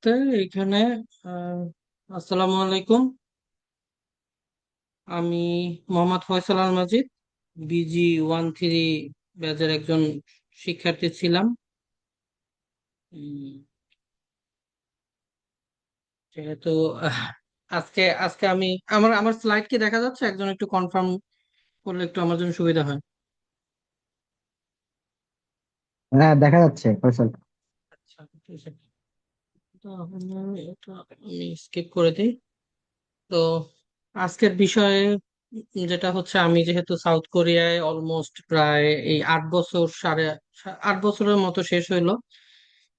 আস্তে এখানে। আহ, আসসালামু আলাইকুম। আমি মোহাম্মদ ফয়সাল আল মাজিদ, BG 13 ব্যাচের একজন শিক্ষার্থী ছিলাম। উম, যেহেতু আহ, আজকে আজকে আমি আমার আমার স্লাইড কি দেখা যাচ্ছে? একজন একটু কনফার্ম করলে একটু আমার জন্য সুবিধা হয়। হ্যাঁ, দেখা যাচ্ছে ফয়সাল। আচ্ছা, ঠিক আছে। তাহলে এটা আমি স্কিপ করে দিই। তো আজকের বিষয়ে যেটা হচ্ছে, আমি যেহেতু সাউথ কোরিয়ায় অলমোস্ট প্রায় এই 8 বছর, 8.5 বছরের মতো শেষ হইলো।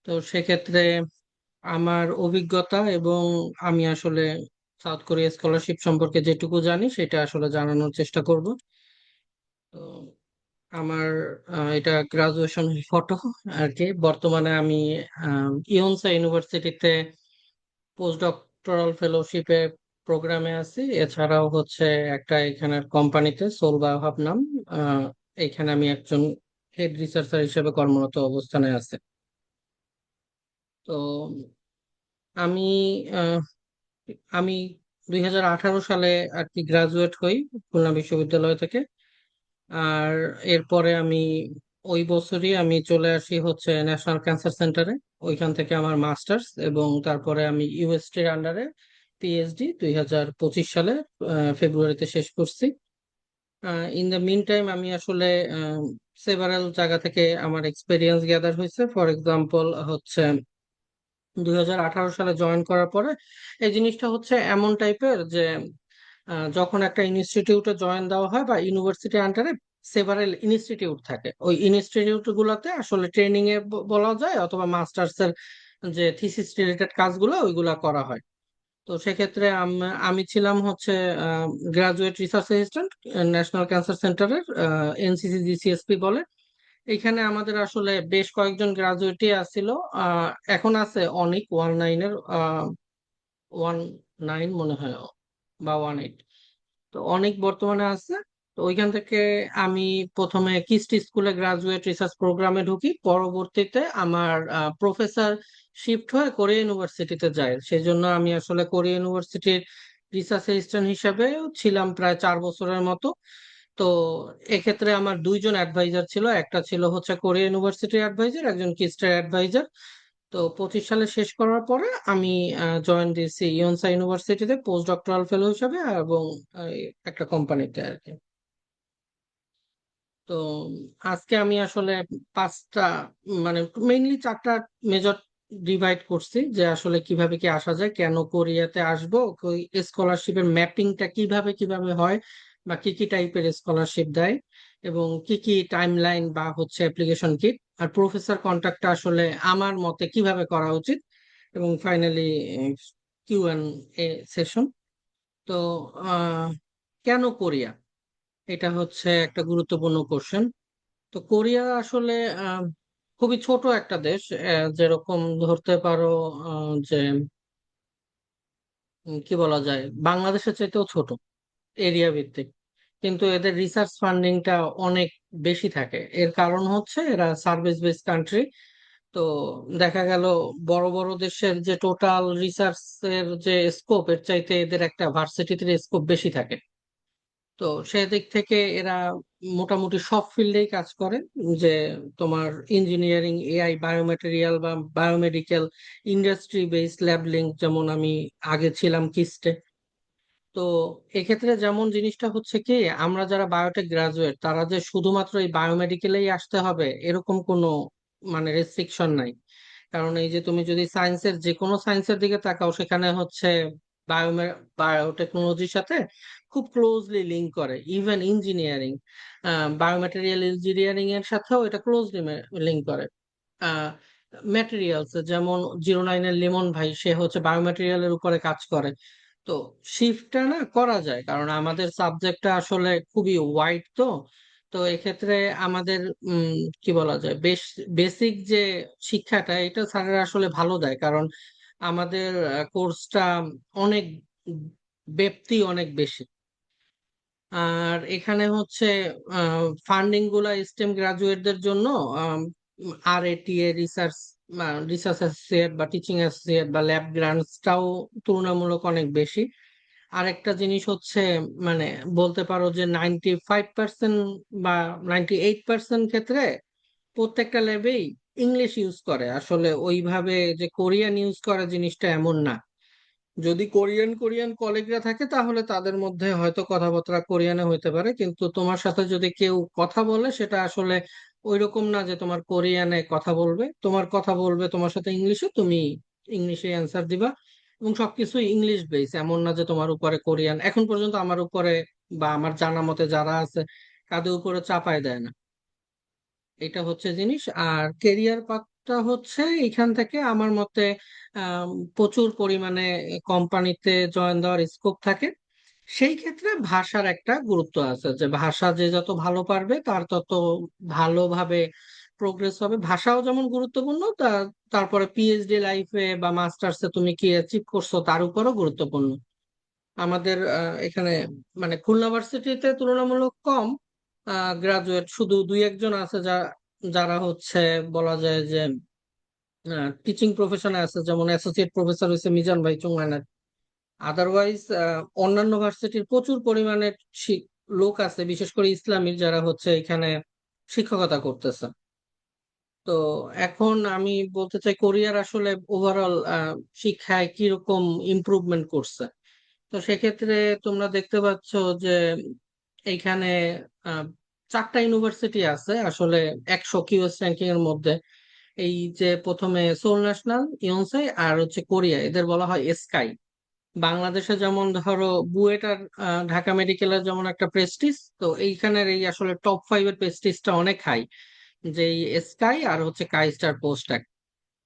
তো সেক্ষেত্রে আমার অভিজ্ঞতা এবং আমি আসলে সাউথ কোরিয়া স্কলারশিপ সম্পর্কে যেটুকু জানি সেটা আসলে জানানোর চেষ্টা করব। তো আমার এটা গ্রাজুয়েশন ফটো আর কি। বর্তমানে আমি ইয়নসা ইউনিভার্সিটিতে পোস্ট ডক্টরাল ফেলোশিপে প্রোগ্রামে আছি। এছাড়াও হচ্ছে একটা এখানের কোম্পানিতে সোল বায়োহাব নাম, আহ, এখানে আমি একজন হেড রিসার্চার হিসেবে কর্মরত অবস্থানে আছে। তো আমি আহ, আমি 2018 সালে আর কি গ্রাজুয়েট হই খুলনা বিশ্ববিদ্যালয় থেকে। আর এরপরে আমি ওই বছরই আমি চলে আসি হচ্ছে ন্যাশনাল ক্যান্সার সেন্টারে। ওইখান থেকে আমার মাস্টার্স, এবং তারপরে আমি ইউএসটির আন্ডারে পিএইচডি 2025 সালে ফেব্রুয়ারিতে শেষ করছি। ইন দ্য মিন টাইম আমি আসলে সেভারাল জায়গা থেকে আমার এক্সপেরিয়েন্স গ্যাদার হয়েছে। ফর এক্সাম্পল হচ্ছে 2018 সালে জয়েন করার পরে এই জিনিসটা হচ্ছে এমন টাইপের যে যখন একটা ইনস্টিটিউটে জয়েন দেওয়া হয় বা ইউনিভার্সিটি আন্ডারে সেভারেল ইনস্টিটিউট থাকে, ওই ইনস্টিটিউট গুলাতে আসলে ট্রেনিং এ বলা যায়, অথবা মাস্টার্স এর যে থিসিস রিলেটেড কাজগুলো ওইগুলা করা হয়। তো সেক্ষেত্রে আমি ছিলাম হচ্ছে graduate research assistant national cancer সেন্টারের, NCC GCSP বলে। এখানে আমাদের আসলে বেশ কয়েকজন গ্রাজুয়েটই আসছিল। এখন আছে অনেক 19-এর, 19 মনে হয় বা 18। তো অনেক বর্তমানে আছে। তো ওইখান থেকে আমি প্রথমে কিস্টি স্কুলে গ্রাজুয়েট রিসার্চ প্রোগ্রামে ঢুকি। পরবর্তীতে আমার প্রফেসর শিফট হয়ে কোরিয়া ইউনিভার্সিটিতে যায়। সেই জন্য আমি আসলে কোরিয়া ইউনিভার্সিটির রিসার্চ অ্যাসিস্ট্যান্ট হিসেবে ছিলাম প্রায় 4 বছরের মতো। তো এক্ষেত্রে আমার দুইজন অ্যাডভাইজার ছিল, একটা ছিল হচ্ছে কোরিয়া ইউনিভার্সিটির অ্যাডভাইজার, একজন কিস্টের অ্যাডভাইজার। তো 25 সালে শেষ করার পরে আমি জয়েন দিয়েছি ইয়নসা ইউনিভার্সিটিতে পোস্ট ডক্টরাল ফেলো হিসাবে, এবং একটা কোম্পানিতে আর কি। তো আজকে আমি আসলে পাঁচটা, মানে মেইনলি চারটা মেজর ডিভাইড করছি, যে আসলে কিভাবে কি আসা যায়, কেন কোরিয়াতে আসবো, স্কলারশিপের ম্যাপিংটা কিভাবে কিভাবে হয়, বা কি কি টাইপের স্কলারশিপ দেয়, এবং কি কি টাইমলাইন বা হচ্ছে অ্যাপ্লিকেশন কিট, আর প্রফেসর কন্ট্যাক্টটা আসলে আমার মতে কিভাবে করা উচিত, এবং ফাইনালি Q&A সেশন। তো আহ কেন কোরিয়া, এটা হচ্ছে একটা গুরুত্বপূর্ণ কোশ্চেন। তো কোরিয়া আসলে আহ, খুবই ছোট একটা দেশ। যেরকম ধরতে পারো যে কি বলা যায়, বাংলাদেশের চাইতেও ছোট এরিয়া ভিত্তিক। কিন্তু এদের রিসার্চ ফান্ডিংটা অনেক বেশি থাকে। এর কারণ হচ্ছে এরা সার্ভিস বেস কান্ট্রি। তো দেখা গেল বড় বড় দেশের যে টোটাল রিসার্চের যে স্কোপ, এর চাইতে এদের একটা ভার্সিটিতে স্কোপ বেশি থাকে। তো সেদিক থেকে এরা মোটামুটি সব ফিল্ডেই কাজ করে। যে তোমার ইঞ্জিনিয়ারিং, এআই, বায়োমেটেরিয়াল বা বায়োমেডিকেল, ইন্ডাস্ট্রি বেসড ল্যাবলিং, যেমন আমি আগে ছিলাম কিস্টে। তো এক্ষেত্রে যেমন জিনিসটা হচ্ছে কি, আমরা যারা বায়োটেক গ্রাজুয়েট তারা যে শুধুমাত্র এই বায়োমেডিকেলেই আসতে হবে এরকম কোনো মানে রেস্ট্রিকশন নাই। কারণ এই যে তুমি যদি সায়েন্সের যে কোনো সায়েন্সের দিকে তাকাও, সেখানে হচ্ছে বায়োমে বায়োটেকনোলজির সাথে খুব ক্লোজলি লিঙ্ক করে। ইভেন ইঞ্জিনিয়ারিং, বায়োমেটেরিয়াল ইঞ্জিনিয়ারিং এর সাথেও এটা ক্লোজলি লিঙ্ক করে। ম্যাটেরিয়ালস যেমন 09-এর লিমন ভাই, সে হচ্ছে বায়োমেটেরিয়ালের উপরে কাজ করে। তো শিফটটা না করা যায়, কারণ আমাদের সাবজেক্টটা আসলে খুবই ওয়াইড। তো তো এক্ষেত্রে আমাদের কি বলা যায়, বেসিক যে শিক্ষাটা এটা স্যারেরা আসলে ভালো দেয়, কারণ আমাদের কোর্সটা অনেক ব্যাপ্তি অনেক বেশি। আর এখানে হচ্ছে ফান্ডিং গুলা স্টেম গ্রাজুয়েটদের জন্য RATA রিসার্চ রিসার্চ অ্যাসোসিয়েট বা টিচিং অ্যাসোসিয়েট বা ল্যাব গ্রান্টসটাও তুলনামূলক অনেক বেশি। আরেকটা জিনিস হচ্ছে মানে বলতে পারো যে 95% বা 98% ক্ষেত্রে প্রত্যেকটা ল্যাবেই ইংলিশ ইউজ করে, আসলে ওইভাবে যে কোরিয়ান ইউজ করে জিনিসটা এমন না। যদি কোরিয়ান কোরিয়ান কলিগরা থাকে তাহলে তাদের মধ্যে হয়তো কথাবার্তা কোরিয়ানে হইতে পারে, কিন্তু তোমার সাথে যদি কেউ কথা বলে সেটা আসলে ওইরকম না যে তোমার কোরিয়ানে কথা বলবে, তোমার কথা বলবে তোমার সাথে ইংলিশে, তুমি ইংলিশে অ্যান্সার দিবা এবং সবকিছু ইংলিশ বেস। এমন না যে তোমার উপরে কোরিয়ান, এখন পর্যন্ত আমার উপরে বা আমার জানা মতে যারা আছে কাদের উপরে চাপায় দেয় না। এটা হচ্ছে জিনিস। আর কেরিয়ার পাথটা হচ্ছে এখান থেকে আমার মতে আম, প্রচুর পরিমাণে কোম্পানিতে জয়েন দেওয়ার স্কোপ থাকে। সেই ক্ষেত্রে ভাষার একটা গুরুত্ব আছে, যে ভাষা যে যত ভালো পারবে তার তত ভালোভাবে প্রোগ্রেস হবে। ভাষাও যেমন গুরুত্বপূর্ণ, তারপরে পিএইচডি লাইফে বা মাস্টার্সে তুমি কি অ্যাচিভ করছো তার উপরও গুরুত্বপূর্ণ। আমাদের এখানে মানে খুলনা ভার্সিটিতে তুলনামূলক কম গ্রাজুয়েট, শুধু দুই একজন আছে যারা হচ্ছে বলা যায় যে টিচিং প্রফেশনে আছে, যেমন অ্যাসোসিয়েট প্রফেসর হয়েছে মিজান ভাই চুঙ্গানার। আদারওয়াইজ অন্যান্য ভার্সিটির প্রচুর পরিমাণে লোক আছে, বিশেষ করে ইসলামিক, যারা হচ্ছে এখানে শিক্ষকতা করতেছে। তো এখন আমি বলতে চাই কোরিয়ার আসলে ওভারঅল শিক্ষায় কিরকম ইমপ্রুভমেন্ট করছে। তো সেক্ষেত্রে তোমরা দেখতে পাচ্ছ যে এইখানে আহ, 4টা ইউনিভার্সিটি আছে আসলে 100 কিউএস র্যাঙ্কিং এর মধ্যে। এই যে প্রথমে সোল ন্যাশনাল, ইয়নসাই আর হচ্ছে কোরিয়া, এদের বলা হয় স্কাই। বাংলাদেশে যেমন ধরো বুয়েট আর ঢাকা মেডিকেলের যেমন একটা প্রেস্টিজ, তো এইখানের এই আসলে টপ 5 এর প্রেস্টিজটা অনেক হাই, যে স্কাই আর হচ্ছে কাইস্টার পোস্টাক।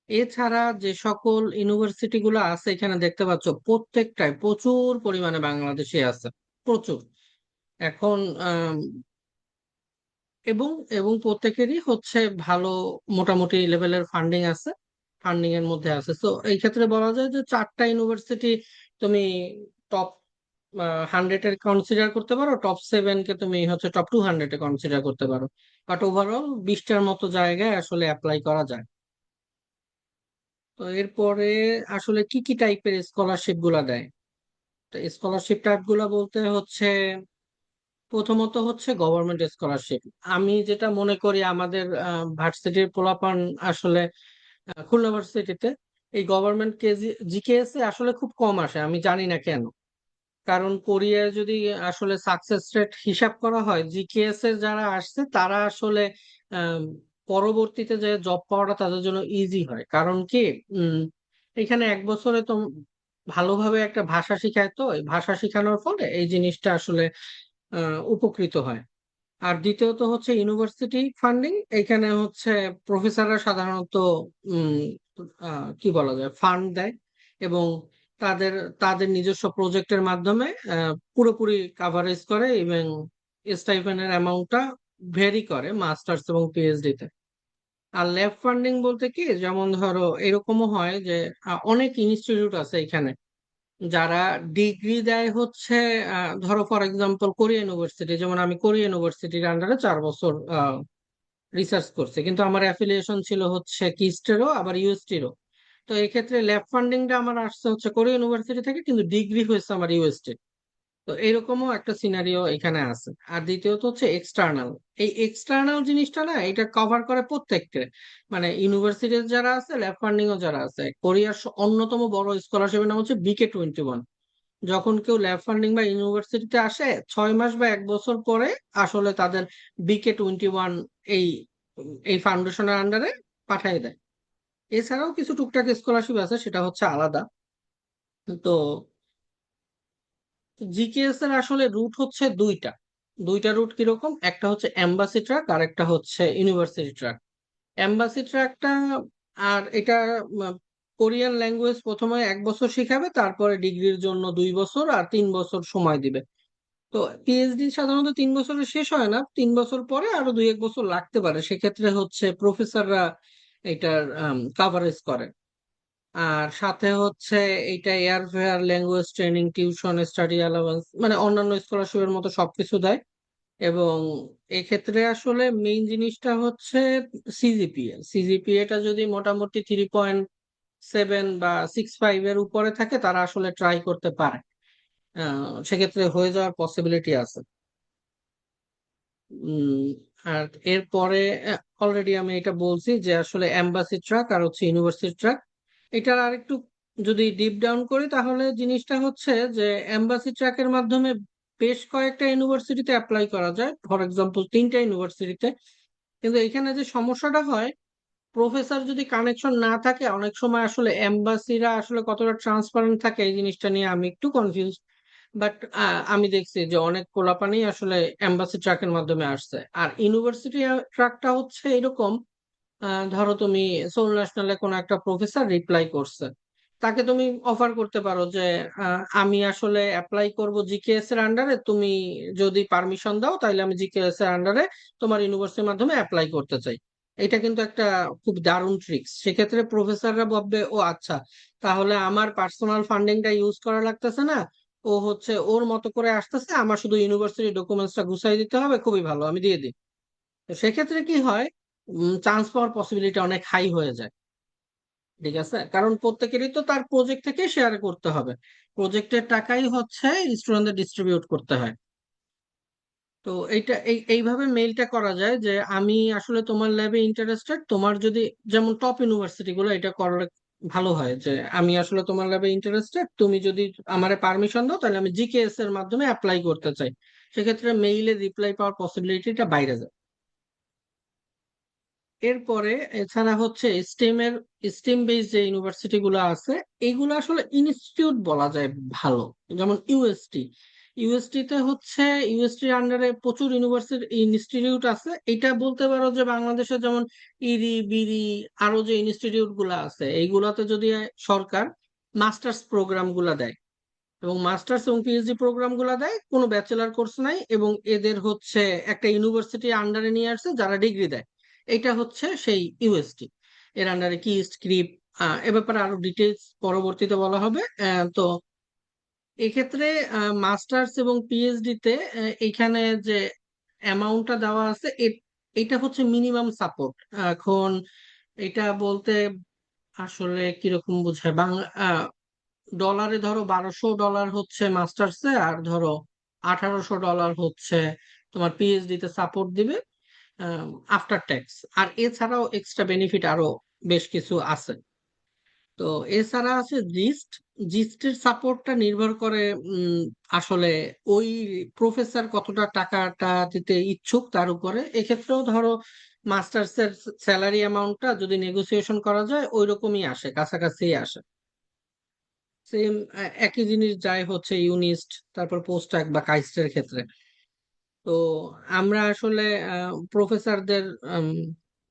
এছাড়া যে সকল ইউনিভার্সিটি গুলো আছে এখানে দেখতে পাচ্ছ প্রত্যেকটায় প্রচুর পরিমাণে বাংলাদেশি আছে, প্রচুর। এখন আম, এবং এবং প্রত্যেকেরই হচ্ছে ভালো মোটামুটি লেভেলের ফান্ডিং আছে, ফান্ডিং এর মধ্যে আছে। তো এই ক্ষেত্রে বলা যায় যে 4টা ইউনিভার্সিটি তুমি টপ 100-এ কনসিডার করতে পারো, টপ 7 কে তুমি হচ্ছে টপ 200-এ কনসিডার করতে পারো। বাট ওভারঅল 20টার মতো জায়গায় আসলে অ্যাপ্লাই করা যায়। তো এরপরে আসলে কি কি টাইপের স্কলারশিপ গুলা দেয়? তো স্কলারশিপ টাইপ গুলা বলতে হচ্ছে প্রথমত হচ্ছে গভর্নমেন্ট স্কলারশিপ। আমি যেটা মনে করি আমাদের ভার্সিটির পোলাপান আসলে খুলনা ভার্সিটিতে এই গভর্নমেন্ট জিকেএস এ আসলে খুব কম আসে, আমি জানি না কেন। কারণ কোরিয়ায় যদি আসলে সাকসেস রেট হিসাব করা হয়, জিকেএস এর যারা আসছে তারা আসলে আম, পরবর্তীতে যে জব পাওয়াটা তাদের জন্য ইজি হয়। কারণ কি উম এখানে 1 বছরে তো ভালোভাবে একটা ভাষা শিখায়, তো এই ভাষা শিখানোর ফলে এই জিনিসটা আসলে উপকৃত হয়। আর দ্বিতীয়ত হচ্ছে ইউনিভার্সিটি ফান্ডিং। এখানে হচ্ছে প্রফেসররা সাধারণত উম কি বলা যায় ফান্ড দেয় এবং তাদের তাদের নিজস্ব প্রজেক্টের মাধ্যমে পুরোপুরি কাভারেজ করে এবং স্টাইপেন্ডের অ্যামাউন্টটা ভেরি করে মাস্টার্স এবং পিএইচডি তে। আর ল্যাব ফান্ডিং বলতে কি, যেমন ধরো এরকমও হয় যে অনেক ইনস্টিটিউট আছে এখানে যারা ডিগ্রি দেয় হচ্ছে ধরো ফর এক্সাম্পল কোরিয়া ইউনিভার্সিটি, যেমন আমি কোরিয়া ইউনিভার্সিটির আন্ডারে 4 বছর রিসার্চ করছি, কিন্তু আমার অ্যাফিলিয়েশন ছিল হচ্ছে কিস্টেরও আবার ইউএসটিরও। তো এই ক্ষেত্রে ল্যাব ফান্ডিংটা আমার আসছে হচ্ছে কোরিয়া ইউনিভার্সিটি থেকে, কিন্তু ডিগ্রি হয়েছে আমার ইউএসটি। তো এরকমও একটা সিনারিও এখানে আছে। আর দ্বিতীয়ত হচ্ছে এক্সটার্নাল। এই এক্সটার্নাল জিনিসটা না, এটা কভার করে প্রত্যেককে, মানে ইউনিভার্সিটির যারা আছে ল্যাব ফান্ডিং ও যারা আছে। কোরিয়ার অন্যতম বড় স্কলারশিপের নাম হচ্ছে বিকে 21। যখন কেউ ল্যাব ফান্ডিং বা ইউনিভার্সিটিতে আসে 6 মাস বা 1 বছর পরে আসলে তাদের বিকে 21 এই এই ফাউন্ডেশনের আন্ডারে পাঠিয়ে দেয়। এছাড়াও কিছু টুকটাক স্কলারশিপ আছে, সেটা হচ্ছে আলাদা। তো জিকেএস এর আসলে রুট হচ্ছে দুইটা। দুইটা রুট কিরকম, একটা হচ্ছে এম্বাসি ট্র্যাক আর একটা হচ্ছে ইউনিভার্সিটি ট্র্যাক। এম্বাসি ট্র্যাকটা আর এটা কোরিয়ান ল্যাঙ্গুয়েজ প্রথমে 1 বছর শিখাবে, তারপরে ডিগ্রির জন্য 2 বছর আর 3 বছর সময় দিবে। তো পিএইচডি সাধারণত 3 বছরে শেষ হয় না, 3 বছর পরে আরো 2-1 বছর লাগতে পারে, সেক্ষেত্রে হচ্ছে প্রফেসররা এটার কাভারেজ করে। আর সাথে হচ্ছে এইটা airfare, language training, tuition, study allowance, মানে অন্যান্য স্কলারশিপের মতো সবকিছু দেয়। এবং এক্ষেত্রে আসলে মেইন জিনিসটা হচ্ছে সিজিপিএটা যদি মোটামুটি 3.7 বা 6.5 এর উপরে থাকে তারা আসলে ট্রাই করতে পারে। সেক্ষেত্রে হয়ে যাওয়ার পসিবিলিটি আছে। উম, আর এরপরে অলরেডি আমি এটা বলছি যে আসলে এম্বাসি ট্রাক আর হচ্ছে ইউনিভার্সিটি ট্রাক, এটার আর একটু যদি ডিপ ডাউন করি তাহলে জিনিসটা হচ্ছে যে এম্বাসি ট্র্যাকের মাধ্যমে বেশ কয়েকটা ইউনিভার্সিটিতে অ্যাপ্লাই করা যায়, ফর এক্সাম্পল 3টা ইউনিভার্সিটিতে। কিন্তু এখানে যে সমস্যাটা হয়, প্রফেসর যদি কানেকশন না থাকে, অনেক সময় আসলে এম্বাসিরা আসলে কতটা ট্রান্সপারেন্ট থাকে এই জিনিসটা নিয়ে আমি একটু কনফিউজ। বাট আমি দেখছি যে অনেক পোলাপানি আসলে এম্বাসি ট্রাকের মাধ্যমে আসছে। আর ইউনিভার্সিটি ট্রাকটা হচ্ছে এরকম, ধরো তুমি সোল ন্যাশনালে কোনো একটা প্রফেসর রিপ্লাই করছে, তাকে তুমি অফার করতে পারো যে আমি আসলে অ্যাপ্লাই করব জিকেএস এর আন্ডারে, তুমি যদি পারমিশন দাও তাহলে আমি জিকেএস এর আন্ডারে তোমার ইউনিভার্সিটির মাধ্যমে অ্যাপ্লাই করতে চাই। এটা কিন্তু একটা খুব দারুণ ট্রিক্স। সেক্ষেত্রে প্রফেসররা ভাববে, ও আচ্ছা, তাহলে আমার পার্সোনাল ফান্ডিংটা ইউজ করা লাগতেছে না, ও হচ্ছে ওর মতো করে আসতেছে, আমার শুধু ইউনিভার্সিটি ডকুমেন্টসটা গুছাই দিতে হবে, খুবই ভালো, আমি দিয়ে দিই। তো সেক্ষেত্রে কি হয়, চান্স পাওয়ার পসিবিলিটি অনেক হাই হয়ে যায়। ঠিক আছে, কারণ প্রত্যেকেরই তো তার প্রজেক্ট থেকে শেয়ার করতে হবে, প্রজেক্টের টাকাই হচ্ছে স্টুডেন্টদের ডিস্ট্রিবিউট করতে হয়। তো এইভাবে মেইলটা করা যায় যে আমি আসলে তোমার ল্যাবে ইন্টারেস্টেড, তোমার যদি, যেমন টপ ইউনিভার্সিটি গুলো এটা করলে ভালো হয় যে আমি আসলে তোমার ল্যাবে ইন্টারেস্টেড, তুমি যদি আমারে পারমিশন দাও তাহলে আমি জিকেএস এর মাধ্যমে অ্যাপ্লাই করতে চাই। সেক্ষেত্রে মেইলে রিপ্লাই পাওয়ার পসিবিলিটিটা বাইরে যায়। এরপরে এছাড়া হচ্ছে স্টেম বেস যে ইউনিভার্সিটি গুলো আছে, এইগুলো আসলে ইনস্টিটিউট বলা যায় ভালো। যেমন ইউএসটি তে হচ্ছে ইউএসটির আন্ডারে প্রচুর ইউনিভার্সিটি ইনস্টিটিউট আছে। এটা বলতে পারো যে বাংলাদেশে যেমন ইরি বিরি আরো যে ইনস্টিটিউট গুলা আছে, এইগুলাতে যদি সরকার মাস্টার্স প্রোগ্রাম গুলা দেয় এবং মাস্টার্স এবং পিএইচডি প্রোগ্রাম গুলা দেয়, কোনো ব্যাচেলার কোর্স নাই, এবং এদের হচ্ছে একটা ইউনিভার্সিটি আন্ডারে নিয়ে আসছে যারা ডিগ্রি দেয়, এটা হচ্ছে সেই ইউএসটি এর আন্ডারে কি স্ক্রিপ্ট। এ ব্যাপারে আরো ডিটেলস পরবর্তীতে বলা হবে। তো এক্ষেত্রে মাস্টার্স এবং পিএইচডি তে এইখানে যে অ্যামাউন্টটা দেওয়া আছে, এটা হচ্ছে মিনিমাম সাপোর্ট। এখন এটা বলতে আসলে কিরকম বোঝায় বাংলা, ডলারে ধরো $1200 হচ্ছে মাস্টার্সে, আর ধরো $1800 হচ্ছে তোমার পিএইচডি তে সাপোর্ট দিবে আফটার ট্যাক্স। আর এছাড়াও এক্সট্রা বেনিফিট আরো বেশ কিছু আছে। তো এছাড়া আছে জিস্টের সাপোর্টটা নির্ভর করে উম, আসলে ওই প্রফেসর কতটা টাকাটা দিতে ইচ্ছুক তার উপরে। এক্ষেত্রেও ধরো মাস্টার্স এর স্যালারি অ্যামাউন্টটা যদি নেগোসিয়েশন করা যায় ওই রকমই আসে, কাছাকাছি আসে। সেম একই জিনিস যায় হচ্ছে ইউনিস্ট, তারপর পোস্টাক বা কাইস্টের ক্ষেত্রে। তো আমরা আসলে প্রফেসরদের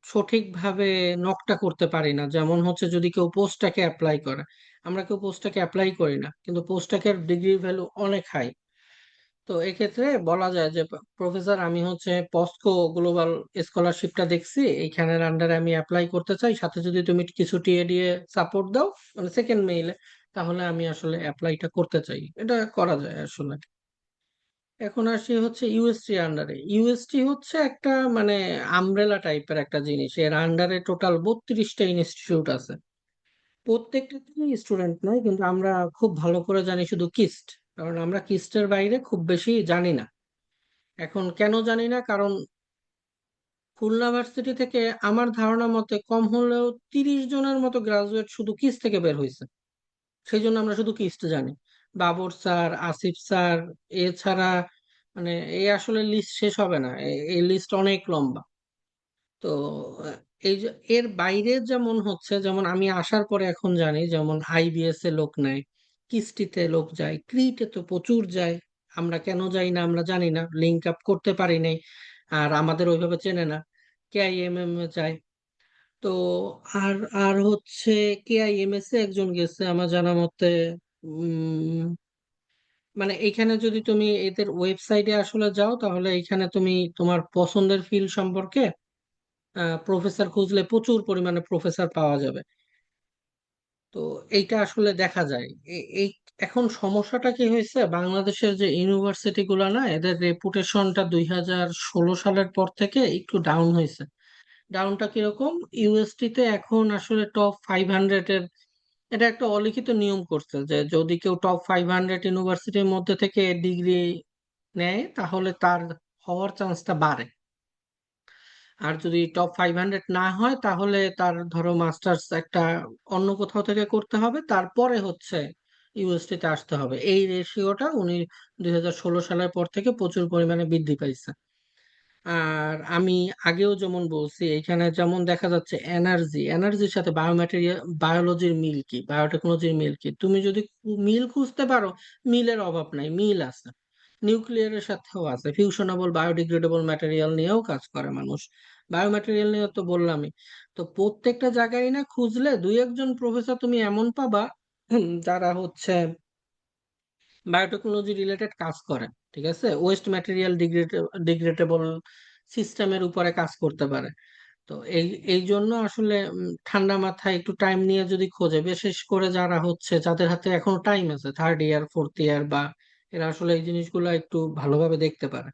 সঠিকভাবে নকটা করতে পারি না। যেমন হচ্ছে যদি কেউ পোস্টটাকে অ্যাপ্লাই করে, আমরা কেউ পোস্টটাকে অ্যাপ্লাই করি না, কিন্তু পোস্টটাকের ডিগ্রি ভ্যালু অনেক হাই। তো এক্ষেত্রে বলা যায় যে প্রফেসর, আমি হচ্ছে পস্কো গ্লোবাল স্কলারশিপটা দেখছি, এইখানের আন্ডারে আমি অ্যাপ্লাই করতে চাই, সাথে যদি তুমি কিছু টিএ দিয়ে সাপোর্ট দাও, মানে সেকেন্ড মেইলে, তাহলে আমি আসলে অ্যাপ্লাইটা করতে চাই। এটা করা যায় আসলে। এখন আসি হচ্ছে ইউএসটি আন্ডারে। ইউএসটি হচ্ছে একটা মানে আমব্রেলা টাইপের একটা জিনিস, এর আন্ডারে টোটাল 32টা ইনস্টিটিউট আছে। প্রত্যেকটা স্টুডেন্ট নয়, কিন্তু আমরা খুব ভালো করে জানি শুধু কিস্ট, কারণ আমরা কিস্টের বাইরে খুব বেশি জানি না। এখন কেন জানি না, কারণ খুলনা ভার্সিটি থেকে আমার ধারণা মতে কম হলেও 30 জনের মতো গ্রাজুয়েট শুধু কিস্ট থেকে বের হয়েছে। সেই জন্য আমরা শুধু কিস্ট জানি। বাবর স্যার, আসিফ স্যার, এছাড়া মানে এই আসলে লিস্ট শেষ হবে না, এই লিস্ট অনেক লম্বা। তো আহ, এই যে এর বাইরে যেমন হচ্ছে, যেমন আমি আসার পরে এখন জানি, যেমন আইবিএস এ লোক নেয়, কিস্টিতে লোক যায়, ক্রিটে তো প্রচুর যায়। আমরা কেন যাই না আমরা জানি না, লিঙ্ক আপ করতে পারি নাই, আর আমাদের ওইভাবে চেনে না। কেআইএমএম এ যায়। তো আর আর হচ্ছে কেআইএমএস এ একজন গেছে আমার জানা মতে। উম মানে এখানে যদি তুমি এদের ওয়েবসাইটে আসলে যাও তাহলে এখানে তুমি তোমার পছন্দের ফিল্ড সম্পর্কে প্রফেসর খুঁজলে প্রচুর পরিমাণে প্রফেসর পাওয়া যাবে। তো এইটা আসলে দেখা যায়। এই এখন সমস্যাটা কি হয়েছে, বাংলাদেশের যে ইউনিভার্সিটি গুলা না, এদের রেপুটেশনটা 2016 সালের পর থেকে একটু ডাউন হয়েছে। ডাউনটা কিরকম? ইউএসটি তে এখন আসলে টপ 500 এর, এটা একটা অলিখিত নিয়ম করছে যে যদি কেউ টপ 500 ইউনিভার্সিটির মধ্যে থেকে ডিগ্রি নেয় তাহলে তার হওয়ার চান্সটা বাড়ে। আর যদি টপ 500 না হয় তাহলে তার ধরো মাস্টার্স একটা অন্য কোথাও থেকে করতে হবে, তারপরে হচ্ছে ইউএসটি তে আসতে হবে। এই রেশিওটা উনি 2016 সালের পর থেকে প্রচুর পরিমাণে বৃদ্ধি পাইছে। আর আমি আগেও যেমন বলছি, এখানে যেমন দেখা যাচ্ছে এনার্জির সাথে বায়োম্যাটেরিয়াল, বায়োলজির মিল কি, বায়োটেকনোলজির মিল কি, তুমি যদি মিল খুঁজতে পারো, মিলের অভাব নাই, মিল আছে। নিউক্লিয়ারের সাথেও আছে, ফিউশনেবল বায়োডিগ্রেডেবল ম্যাটেরিয়াল নিয়েও কাজ করে মানুষ। বায়োম্যাটেরিয়াল নিয়ে তো বললামই। তো প্রত্যেকটা জায়গায় না খুঁজলে দুই একজন প্রফেসর তুমি এমন পাবা যারা হচ্ছে বায়োটেকনোলজি রিলেটেড কাজ করেন, ঠিক আছে, ওয়েস্ট ম্যাটেরিয়াল ডিগ্রেডেবল সিস্টেমের উপরে কাজ করতে পারে। তো এই এই জন্য আসলে ঠান্ডা মাথায় একটু টাইম নিয়ে যদি খোঁজে, বিশেষ করে যারা হচ্ছে যাদের হাতে এখনো টাইম আছে, থার্ড ইয়ার ফোর্থ ইয়ার, বা এরা আসলে এই জিনিসগুলো একটু ভালোভাবে দেখতে পারে।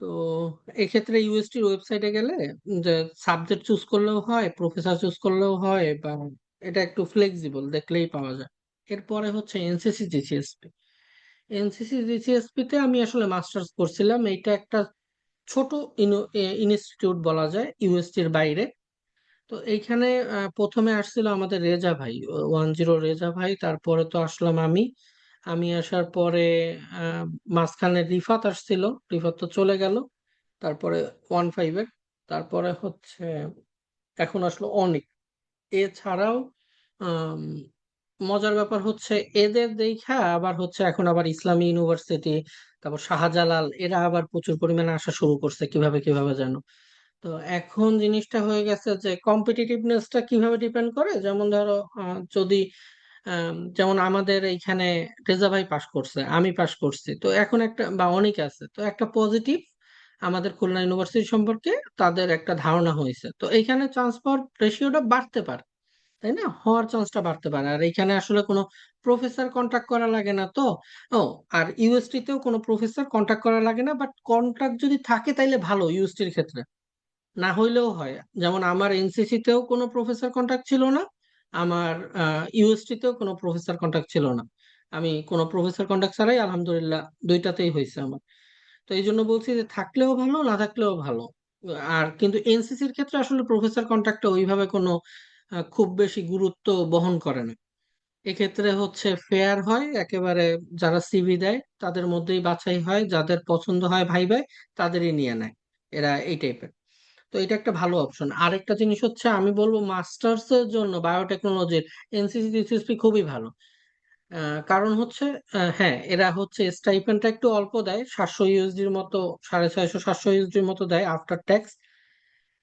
তো এক্ষেত্রে ইউএসটির ওয়েবসাইটে গেলে যে সাবজেক্ট চুজ করলেও হয়, প্রফেসর চুজ করলেও হয়, বা এটা একটু ফ্লেক্সিবল, দেখলেই পাওয়া যায়। এরপরে হচ্ছে এনসিসি জিসিএসপি। এনসিসি জিসিএসপি তে আমি আসলে মাস্টার্স করছিলাম। এইটা একটা ছোট ইনস্টিটিউট বলা যায় ইউএসটির বাইরে। তো এইখানে প্রথমে আসছিল আমাদের রেজা ভাই, 10 রেজা ভাই, তারপরে তো আসলাম আমি। আমি আসার পরে আহ, মাঝখানে রিফাত আসছিল, রিফাত তো চলে গেল। তারপরে 15-এর, তারপরে হচ্ছে এখন আসলো অনেক। এছাড়াও আম, মজার ব্যাপার হচ্ছে এদের দেখা আবার হচ্ছে এখন আবার ইসলামী ইউনিভার্সিটি, তারপর শাহজালাল, এরা আবার প্রচুর পরিমাণে আসা শুরু করছে, কিভাবে কিভাবে যেন। তো এখন জিনিসটা হয়ে গেছে যে কম্পিটিটিভনেসটা কিভাবে ডিপেন্ড করে, যেমন ধরো যদি যেমন আমাদের এইখানে রেজা ভাই পাশ করছে, আমি পাশ করছি, তো এখন একটা বা অনেক আছে, তো একটা পজিটিভ আমাদের খুলনা ইউনিভার্সিটি সম্পর্কে তাদের একটা ধারণা হয়েছে, তো এইখানে চান্স পাওয়ার রেশিওটা বাড়তে পারে, তাই না, হওয়ার চান্সটা বাড়তে পারে। আর এখানে আসলে কোনো প্রফেসর কন্টাক্ট করা লাগে না তো। ও, আর ইউএসটি তেও কোনো প্রফেসর কন্টাক্ট করা লাগে না, বাট কন্টাক্ট যদি থাকে তাইলে ভালো ইউএসটির ক্ষেত্রে, না হইলেও হয়। যেমন আমার এনসিসি তেও কোনো প্রফেসর কন্টাক্ট ছিল না, আমার ইউএসটি তেও কোনো প্রফেসর কন্টাক্ট ছিল না। আমি কোনো প্রফেসর কন্টাক্ট ছাড়াই আলহামদুলিল্লাহ দুইটাতেই হয়েছে আমার। তো এই জন্য বলছি যে থাকলেও ভালো, না থাকলেও ভালো। আর কিন্তু এনসিসির ক্ষেত্রে আসলে প্রফেসর কন্টাক্টটা ওইভাবে কোনো খুব বেশি গুরুত্ব বহন করে না। এক্ষেত্রে হচ্ছে ফেয়ার হয় একেবারে, যারা সিভি দেয় তাদের মধ্যেই বাছাই হয়, যাদের পছন্দ হয় ভাই ভাই তাদেরই নিয়ে নেয় এরা, এই টাইপের। তো এটা একটা ভালো অপশন। আরেকটা জিনিস হচ্ছে আমি বলবো মাস্টার্স এর জন্য বায়োটেকনোলজির এনসিসি জিসিএসপি খুবই ভালো। কারণ হচ্ছে হ্যাঁ, এরা হচ্ছে স্টাইপেন্ডটা একটু অল্প দেয়, 700 ইউএসডির মতো, 650-700 ইউএসডির মতো দেয় আফটার ট্যাক্স।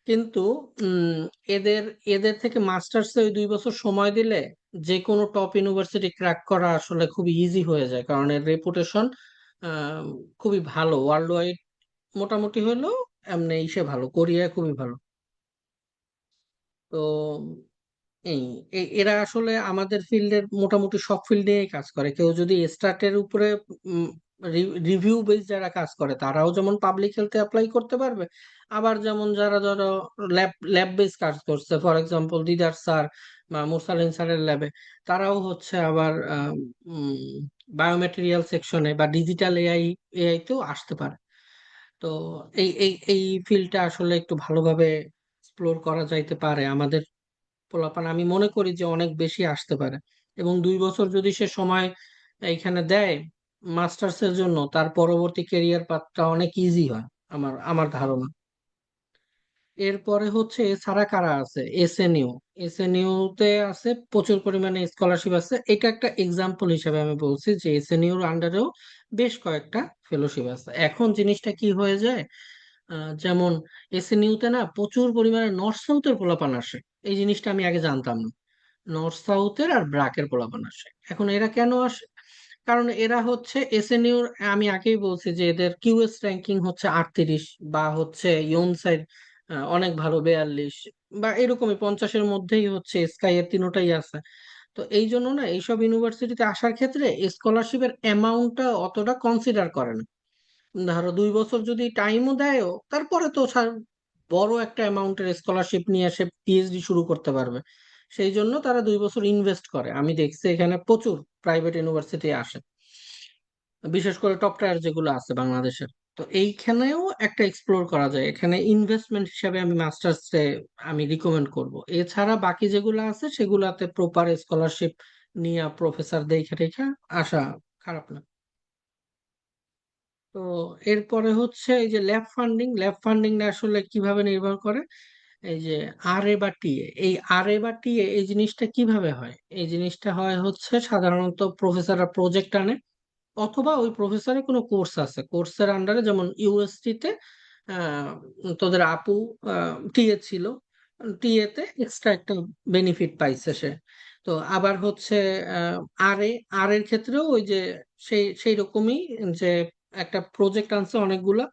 কিন্তু উম, এদের এদের থেকে মাস্টার্সে ওই 2 বছর সময় দিলে যে কোনো টপ ইউনিভার্সিটি ক্র্যাক করা আসলে খুবই ইজি হয়ে যায়, কারণ এর রেপুটেশন খুবই ভালো ওয়ার্ল্ড ওয়াইড। মোটামুটি হলেও এমনি ইসে ভালো, কোরিয়ায় খুবই ভালো। তো এই এরা আসলে আমাদের ফিল্ডের মোটামুটি সব ফিল্ডে কাজ করে। কেউ যদি স্টার্টের উপরে রিভিউ বেস যারা কাজ করে তারাও যেমন পাবলিক হেলথে অ্যাপ্লাই করতে পারবে, আবার যেমন যারা ধরো ল্যাব ল্যাব বেস কাজ করছে, ফর এক্সাম্পল দিদার স্যার বা মুরসালিন স্যারের ল্যাবে, তারাও হচ্ছে আবার বায়োমেটেরিয়াল সেকশনে বা ডিজিটাল এআই তেও আসতে পারে। তো এই ফিল্ডটা আসলে একটু ভালোভাবে এক্সপ্লোর করা যাইতে পারে আমাদের পোলাপান, আমি মনে করি যে অনেক বেশি আসতে পারে। এবং 2 বছর যদি সে সময় এইখানে দেয় মাস্টার্স এর জন্য, তার পরবর্তী ক্যারিয়ার পাথটা অনেক ইজি হয়, আমার ধারণা। এরপরে হচ্ছে এছাড়া কারা আছে, এসএনইউ তে আছে প্রচুর পরিমাণে স্কলারশিপ আছে। এটা একটা এক্সাম্পল হিসেবে আমি বলছি যে এসএনইউর আন্ডারেও বেশ কয়েকটা ফেলোশিপ আছে। এখন জিনিসটা কি হয়ে যায়, যেমন এসএনইউ তে না প্রচুর পরিমাণে নর্থ সাউথের পোলাপান আসে। এই জিনিসটা আমি আগে জানতাম না। নর্থ সাউথের আর ব্র্যাকের পোলাপান আসে। এখন এরা কেন আসে? কারণ এরা হচ্ছে এসএনইউর, আমি আগেই বলছি যে এদের কিউএস র্যাঙ্কিং হচ্ছে 38, বা হচ্ছে ইয়নসাইড অনেক ভালো 42, বা এরকমই 50-এর মধ্যেই হচ্ছে স্কাই এর তিনোটাই আছে। তো তো এই জন্য না এইসব ইউনিভার্সিটিতে আসার ক্ষেত্রে স্কলারশিপের অ্যামাউন্টটা অতটা কনসিডার করে না। ধরো 2 বছর যদি টাইমও দেয়ও, তারপরে তো বড় একটা অ্যামাউন্টের স্কলারশিপ নিয়ে এসে পিএইচডি শুরু করতে পারবে। সেই জন্য তারা 2 বছর ইনভেস্ট করে। আমি দেখছি এখানে প্রচুর প্রাইভেট ইউনিভার্সিটি আসে, বিশেষ করে টপ টায়ার যেগুলো আছে বাংলাদেশের। তো এইখানেও একটা এক্সপ্লোর করা যায়, এখানে ইনভেস্টমেন্ট হিসাবে আমি মাস্টার্সে আমি রিকমেন্ড করব। এছাড়া বাকি যেগুলো আছে সেগুলাতে প্রপার স্কলারশিপ নিয়ে প্রফেসর দেখে রেখে আসা খারাপ না। তো এরপরে হচ্ছে এই যে ল্যাব ফান্ডিংটা আসলে কিভাবে নির্ভর করে, এই যে আর এ বা টি এ, এই আর এ বা টি এ এই জিনিসটা কিভাবে হয়? এই জিনিসটা হয় হচ্ছে সাধারণত প্রফেসররা প্রজেক্ট আনে, অথবা ওই প্রফেসরের কোনো কোর্স আছে, কোর্সের আন্ডারে, যেমন ইউএসটি তে আহ, তোদের আপু টিএ ছিল, টিএ তে এক্সট্রা একটা বেনিফিট পাইছে সে। তো আবার হচ্ছে আহ, আর এ আর এর ক্ষেত্রেও ওই যে সেই সেই রকমই, যে একটা প্রজেক্ট আনছে অনেকগুলা,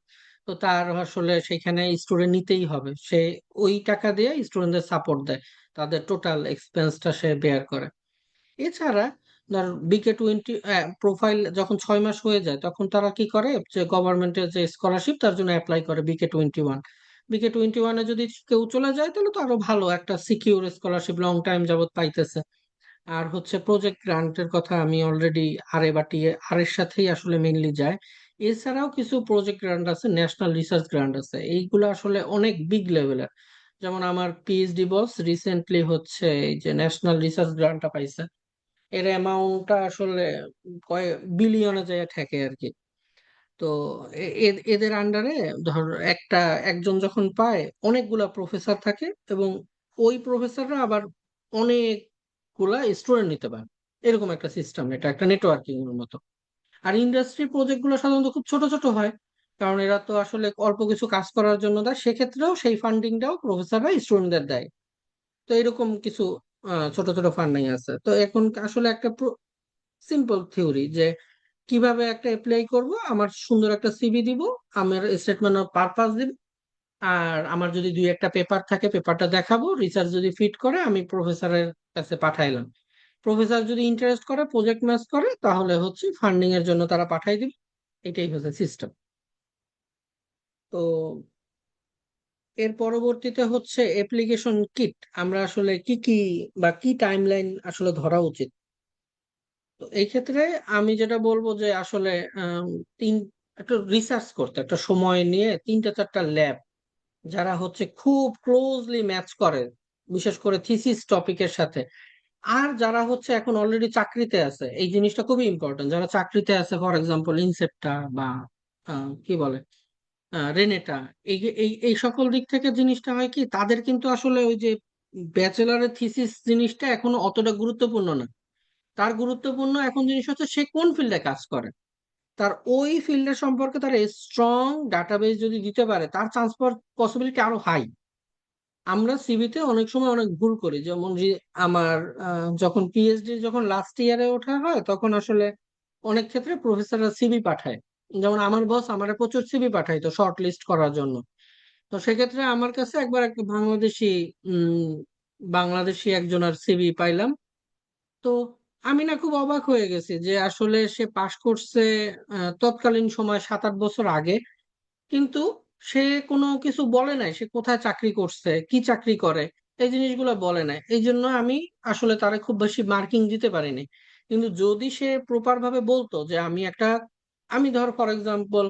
তো তার আসলে সেখানে স্টুডেন্ট নিতেই হবে, সে ওই টাকা দিয়ে স্টুডেন্টদের সাপোর্ট দেয়, তাদের টোটাল এক্সপেন্সটা সে বেয়ার করে। এছাড়া ধর বিকে 20 প্রোফাইল যখন 6 মাস হয়ে যায়, তখন তারা কি করে, যে গভর্নমেন্টের যে স্কলারশিপ তার জন্য অ্যাপ্লাই করে বিকে 21। বিকে 21-এ যদি কেউ চলে যায় তাহলে তো আরো ভালো, একটা সিকিউর স্কলারশিপ লং টাইম যাবত পাইতেছে। আর হচ্ছে প্রজেক্ট গ্রান্টের কথা আমি অলরেডি আর এর সাথেই আসলে মেইনলি যায়। এছাড়াও কিছু প্রজেক্ট গ্রান্ট আছে, ন্যাশনাল রিসার্চ গ্রান্ট আছে, এইগুলো আসলে অনেক বিগ লেভেলের। যেমন আমার পিএইচডি বস রিসেন্টলি হচ্ছে এই যে ন্যাশনাল রিসার্চ গ্রান্টটা পাইছে, এর অ্যামাউন্টটা আসলে কয়েক বিলিয়নে যায় ঠেকে আর কি। তো এদের আন্ডারে ধর একটা একজন যখন পায়, অনেকগুলা প্রফেসর থাকে, এবং ওই প্রফেসররা আবার অনেকগুলা স্টুডেন্ট নিতে পারে। এরকম একটা সিস্টেম, এটা একটা নেটওয়ার্কিং এর মতো। আর ইন্ডাস্ট্রি প্রজেক্ট গুলো সাধারণত খুব ছোট ছোট হয়, কারণ এরা তো আসলে অল্প কিছু কাজ করার জন্য দেয়, সেক্ষেত্রেও সেই ফান্ডিংটাও প্রফেসররা স্টুডেন্টদের দেয়। তো এরকম কিছু ছোট ছোট ফান্ডিং আছে। তো এখন আসলে একটা সিম্পল থিওরি, যে কিভাবে একটা অ্যাপ্লাই করব, আমার সুন্দর একটা সিভি দিব, আমার স্টেটমেন্ট অফ পারপাস দিব, আর আমার যদি দুই একটা পেপার থাকে পেপারটা দেখাবো, রিসার্চ যদি ফিট করে আমি প্রফেসরের কাছে পাঠাইলাম। প্রফেসর যদি ইন্টারেস্ট করে, প্রজেক্ট ম্যাচ করে, তাহলে হচ্ছে ফান্ডিং এর জন্য তারা পাঠাই দিবে। এটাই হচ্ছে সিস্টেম। তো এর পরবর্তীতে হচ্ছে অ্যাপ্লিকেশন কিট, আমরা আসলে কি কি বা কি টাইমলাইন আসলে ধরা উচিত। তো এই ক্ষেত্রে আমি যেটা বলবো যে আসলে আম, তিন একটা রিসার্চ করতে, একটা সময় নিয়ে 3টা 4টা ল্যাব যারা হচ্ছে খুব ক্লোজলি ম্যাচ করে, বিশেষ করে থিসিস টপিকের সাথে। আর যারা হচ্ছে এখন অলরেডি চাকরিতে আছে, এই জিনিসটা খুবই ইম্পর্টেন্ট, যারা চাকরিতে আছে, ফর এক্সাম্পল ইনসেপ্টা বা কি বলে রেনেটা, এই এই এই সকল দিক থেকে জিনিসটা হয় কি, তাদের কিন্তু আসলে ওই যে ব্যাচেলারের থিসিস জিনিসটা এখনো অতটা গুরুত্বপূর্ণ না। তার গুরুত্বপূর্ণ এখন জিনিস হচ্ছে সে কোন ফিল্ডে কাজ করে, তার ওই ফিল্ডের সম্পর্কে তার স্ট্রং ডাটাবেস যদি দিতে পারে, তার চান্স পাওয়ার পসিবিলিটি আরো হাই। আমরা সিভিতে অনেক সময় অনেক ভুল করি, যেমন যে আমার যখন পিএইচডি যখন লাস্ট ইয়ারে ওঠা হয়, তখন আসলে অনেক ক্ষেত্রে প্রফেসররা সিভি পাঠায়। যেমন আমার বস আমারে প্রচুর সিভি পাঠাইতো শর্ট লিস্ট করার জন্য। তো সেক্ষেত্রে আমার কাছে একবার একটা উম বাংলাদেশি একজনের সিভি পাইলাম। তো আমি না খুব অবাক হয়ে গেছি যে আসলে সে পাশ করছে তৎকালীন সময় 7-8 বছর আগে, কিন্তু সে কোনো কিছু বলে নাই, সে কোথায় চাকরি করছে, কি চাকরি করে, এই জিনিসগুলো বলে নাই। এই জন্য আমি আসলে তারে খুব বেশি মার্কিং দিতে পারিনি। কিন্তু যদি সে প্রপার ভাবে বলতো যে আমি ধর ফর এক্সাম্পল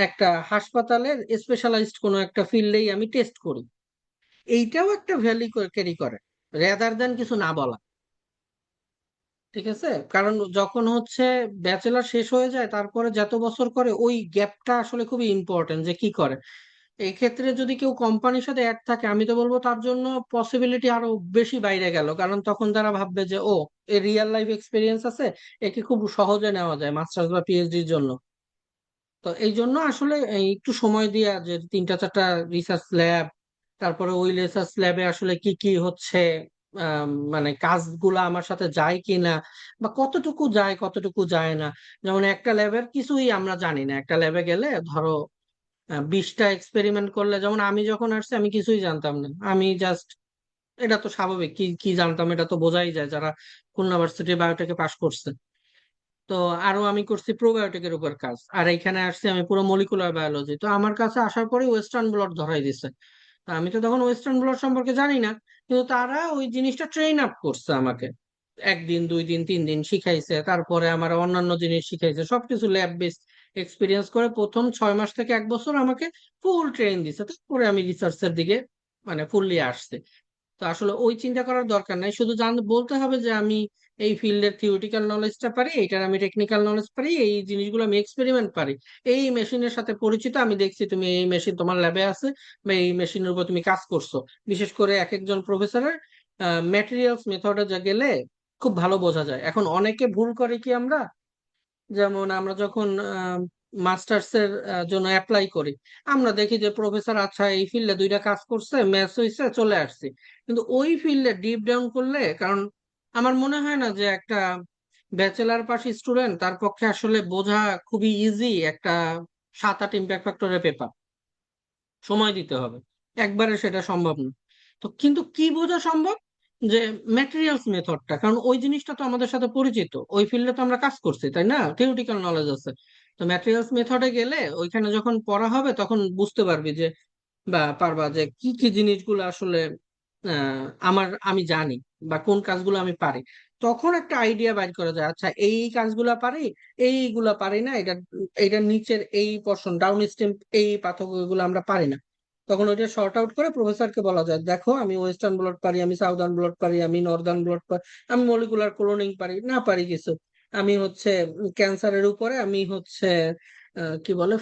একটা হাসপাতালের স্পেশালাইজড কোনো একটা ফিল্ডেই আমি টেস্ট করি, এইটাও একটা ভ্যালু ক্যারি করে, রেদার দেন কিছু না বলা। ঠিক আছে, কারণ যখন হচ্ছে ব্যাচেলর শেষ হয়ে যায়, তারপরে যত বছর করে ওই গ্যাপটা আসলে খুবই ইম্পর্টেন্ট, যে কি করে। এই ক্ষেত্রে যদি কেউ কোম্পানির সাথে অ্যাড থাকে, আমি তো বলবো তার জন্য পসিবিলিটি আরো বেশি বাইরে গেল, কারণ তখন তারা ভাববে যে ও, এর রিয়েল লাইফ এক্সপিরিয়েন্স আছে, একে খুব সহজে নেওয়া যায় মাস্টার্স বা পিএইচডির জন্য। তো এই জন্য আসলে এই একটু সময় দিয়া, যে 3টা 4টা রিসার্চ ল্যাব, তারপরে ওই রিসার্চ ল্যাবে আসলে কি কি হচ্ছে, মানে কাজগুলা আমার সাথে যায় কিনা, বা কতটুকু যায় কতটুকু যায় না। যেমন একটা ল্যাবের কিছুই আমরা জানি না, একটা ল্যাবে গেলে ধরো 20টা এক্সপেরিমেন্ট করলে, যেমন আমি যখন আসছি আমি কিছুই জানতাম না, আমি জাস্ট এটা তো স্বাভাবিক, কি কি জানতাম এটা তো বোঝাই যায় যারা খুলনা ভার্সিটি বায়োটেকে পাশ করছে। তো আরো আমি করছি প্রোবায়োটিকের উপর কাজ, আর এখানে আসছি আমি পুরো মলিকুলার বায়োলজি। তো আমার কাছে আসার পরে ওয়েস্টার্ন ব্লট ধরাই দিছে। তা আমি তো তখন ওয়েস্টার্ন ব্লট সম্পর্কে জানি না, কিন্তু তারা ওই জিনিসটা ট্রেন আপ করছে আমাকে। একদিন, 2 দিন, 3 দিন শিখাইছে, তারপরে আমার অন্যান্য জিনিস শিখাইছে, সবকিছু ল্যাব বেস এক্সপিরিয়েন্স করে প্রথম 6 মাস থেকে 1 বছর আমাকে ফুল ট্রেন দিছে। তারপরে আমি রিসার্চের দিকে মানে ফুললি আসছে। তো আসলে ওই চিন্তা করার দরকার নাই, শুধু বলতে হবে যে আমি এই ফিল্ডের থিওরিটিক্যাল নলেজটা পারি, এইটার আমি টেকনিক্যাল নলেজ পারি, এই জিনিসগুলো আমি এক্সপেরিমেন্ট পারি, এই মেশিনের সাথে পরিচিত, আমি দেখছি তুমি এই মেশিন তোমার ল্যাবে আছে বা এই মেশিনের উপর তুমি কাজ করছো। বিশেষ করে এক একজন প্রফেসরের ম্যাটেরিয়ালস মেথডে যা গেলে খুব ভালো বোঝা যায়। এখন অনেকে ভুল করে কি, আমরা যেমন আমরা যখন মাস্টার্স এর জন্য অ্যাপ্লাই করি, আমরা দেখি যে প্রফেসর আচ্ছা এই ফিল্ডে 2টা কাজ করছে, ম্যাথস হইছে, চলে আসছি। কিন্তু ওই ফিল্ডে ডিপ ডাউন করলে, কারণ আমার মনে হয় না যে একটা ব্যাচেলার পাস স্টুডেন্ট তার পক্ষে আসলে বোঝা খুবই ইজি একটা 7-8 ইম্প্যাক্ট ফ্যাক্টরের পেপার। সময় দিতে হবে, একবারে সেটা সম্ভব না। তো কিন্তু কি বোঝা সম্ভব, যে ম্যাটেরিয়ালস মেথডটা, কারণ ওই জিনিসটা তো আমাদের সাথে পরিচিত, ওই ফিল্ডে তো আমরা কাজ করছি, তাই না, থিওরিটিক্যাল নলেজ আছে। তো ম্যাটেরিয়ালস মেথডে গেলে ওইখানে যখন পড়া হবে তখন বুঝতে পারবি যে, বা পারবা যে কি কি জিনিসগুলো আসলে আমি জানি, বা কোন কাজগুলো আমি পারি। তখন একটা আইডিয়া বাইর করা যায়, আচ্ছা এই এই কাজগুলা পারি, এইগুলা পারি না, এটা এইটার নিচের এই পোর্শন ডাউন স্ট্রিম এই পার্থক্যগুলো আমরা পারি না। তখন ওইটা শর্ট আউট করে প্রফেসরকে বলা যায়, দেখো আমি ওয়েস্টার্ন ব্লট পারি, আমি সাউদার্ন ব্লট পারি, আমি নর্দার্ন ব্লট পারি, আমি মলিকুলার ক্লোনিং পারি, না পারি কিছু, আমি হচ্ছে ক্যান্সারের উপরে আমি হচ্ছে কি বলে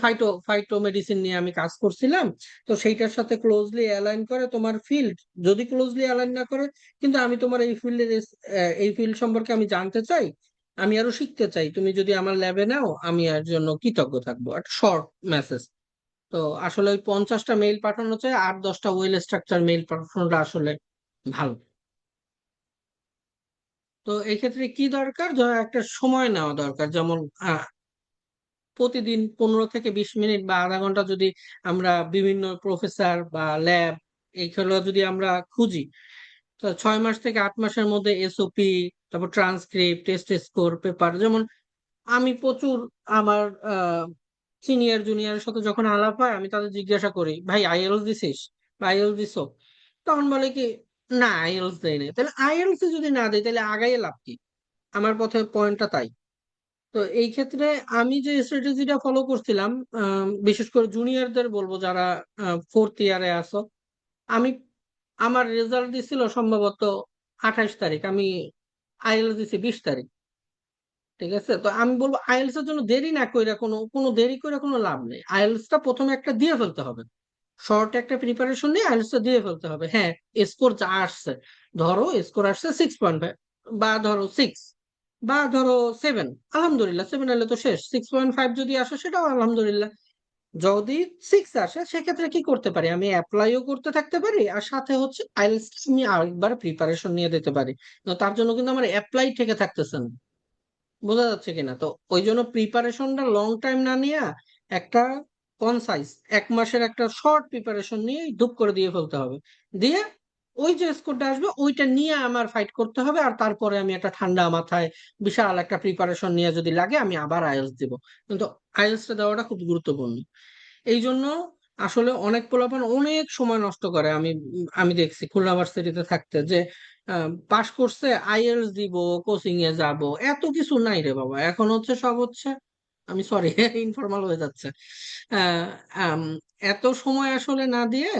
ফাইটো মেডিসিন নিয়ে আমি কাজ করছিলাম। তো সেইটার সাথে ক্লোজলি অ্যালাইন করে তোমার ফিল্ড, যদি ক্লোজলি অ্যালাইন না করে, কিন্তু আমি তোমার এই ফিল্ডের এই ফিল্ড সম্পর্কে আমি জানতে চাই, আমি আরো শিখতে চাই, তুমি যদি আমার ল্যাবে নাও আমি এর জন্য কৃতজ্ঞ থাকবো, একটা শর্ট মেসেজ। তো আসলে ওই 50টা মেইল পাঠানো চাই, 8-10টা ওয়েল স্ট্রাকচার মেইল পাঠানোটা আসলে ভালো। তো এই ক্ষেত্রে কি দরকার, ধর একটা সময় নেওয়া দরকার, যেমন প্রতিদিন 15 থেকে 20 মিনিট বা আধা ঘন্টা যদি আমরা বিভিন্ন প্রফেসর বা ল্যাব এইগুলো যদি আমরা খুঁজি, তো 6 মাস থেকে 8 মাসের মধ্যে এসওপি, তারপর ট্রান্সক্রিপ্ট, টেস্ট স্কোর, পেপার, যেমন আমি প্রচুর আমার সিনিয়র জুনিয়রের সাথে যখন আলাপ হয় আমি তাদের জিজ্ঞাসা করি, ভাই আইএলস দিছিস বা আইএলস দিছো? তখন বলে কি, না আইএলস দেয় নাই। তাহলে আইএলস যদি না দেয় তাহলে আগাইয়ে লাভ কি? আমার পথে পয়েন্টটা তাই। তো এই ক্ষেত্রে আমি যে স্ট্র্যাটেজিটা ফলো করছিলাম, বিশেষ করে জুনিয়রদের বলবো যারা 4th ইয়ারে আছো, আমি আমার রেজাল্ট দিছিল সম্ভবত 28 তারিখ, আমি আইএলস দিছি 20 তারিখ। ঠিক আছে, তো আমি বলবো আইএলস এর জন্য দেরি না কইরা, কোনো কোনো দেরি করে কোনো লাভ নেই, আইএলসটা প্রথমে একটা দিয়ে ফেলতে হবে, শর্ট একটা প্রিপারেশন নিয়ে আইএলটিএস দিয়ে ফেলতে হবে। হ্যাঁ, স্কোর যা আসছে, ধরো স্কোর আসছে 6.5, বা ধরো 6, বা ধরো 7, আলহামদুলিল্লাহ, 7 এলে তো শেষ, 6.5 যদি আসে সেটাও আলহামদুলিল্লাহ। যদি 6 আসে সেক্ষেত্রে কি করতে পারি, আমি অ্যাপ্লাইও করতে থাকতে পারি, আর সাথে হচ্ছে আইএলটিএস আমি আরেকবার প্রিপারেশন নিয়ে দিতে পারি। তো তার জন্য কিন্তু আমার অ্যাপ্লাই থেকে থাকতেছে না। বোঝা যাচ্ছে কিনা? তো ওই জন্য প্রিপারেশনটা লং টাইম না নিয়ে একটা কনসাইজ 1 মাসের একটা শর্ট প্রিপারেশন নিয়ে ধুপ করে দিয়ে ফেলতে হবে। দিয়ে ওই যে স্কোরটা আসবে ওইটা নিয়ে আমার ফাইট করতে হবে, আর তারপরে আমি একটা ঠান্ডা মাথায় বিশাল একটা প্রিপারেশন নিয়ে যদি লাগে আমি আবার আইএলস দিব। কিন্তু আইএলসটা দেওয়াটা খুব গুরুত্বপূর্ণ। এই জন্য আসলে অনেক পোলাপান অনেক সময় নষ্ট করে, আমি দেখছি খুলনা ভার্সিটিতে থাকতে, যে পাশ করছে, আইএলটিএস দিব, কোচিং এ যাব, এত কিছু নাই রে বাবা। এখন হচ্ছে সব হচ্ছে, আমি সরি ইনফর্মাল হয়ে যাচ্ছে, আহ, আম, এত সময় আসলে না দিয়ে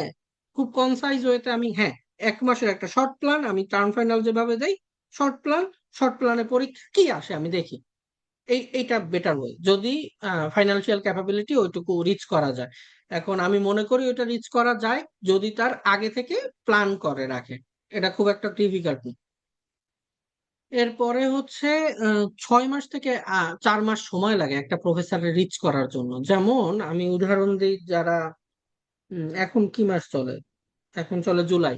খুব কনসাইজ ওয়েতে আমি, হ্যাঁ, 1 মাসের একটা শর্ট প্ল্যান, আমি টার্ম ফাইনাল যেভাবে দেই, শর্ট প্ল্যান, শর্ট প্ল্যানে পরীক্ষা কি আসে আমি দেখি, এইটা বেটার ওয়ে, যদি ফাইনান্সিয়াল ক্যাপাবিলিটি ওইটুকু রিচ করা যায়। এখন আমি মনে করি ওইটা রিচ করা যায় যদি তার আগে থেকে প্ল্যান করে রাখে, এটা খুব একটা ডিফিকাল্ট না। এরপরে হচ্ছে 6 মাস থেকে 4 মাস সময় লাগে একটা প্রফেসরের রিচ করার জন্য। যেমন আমি উদাহরণ দিই, যারা এখন কি মাস চলে, এখন চলে জুলাই,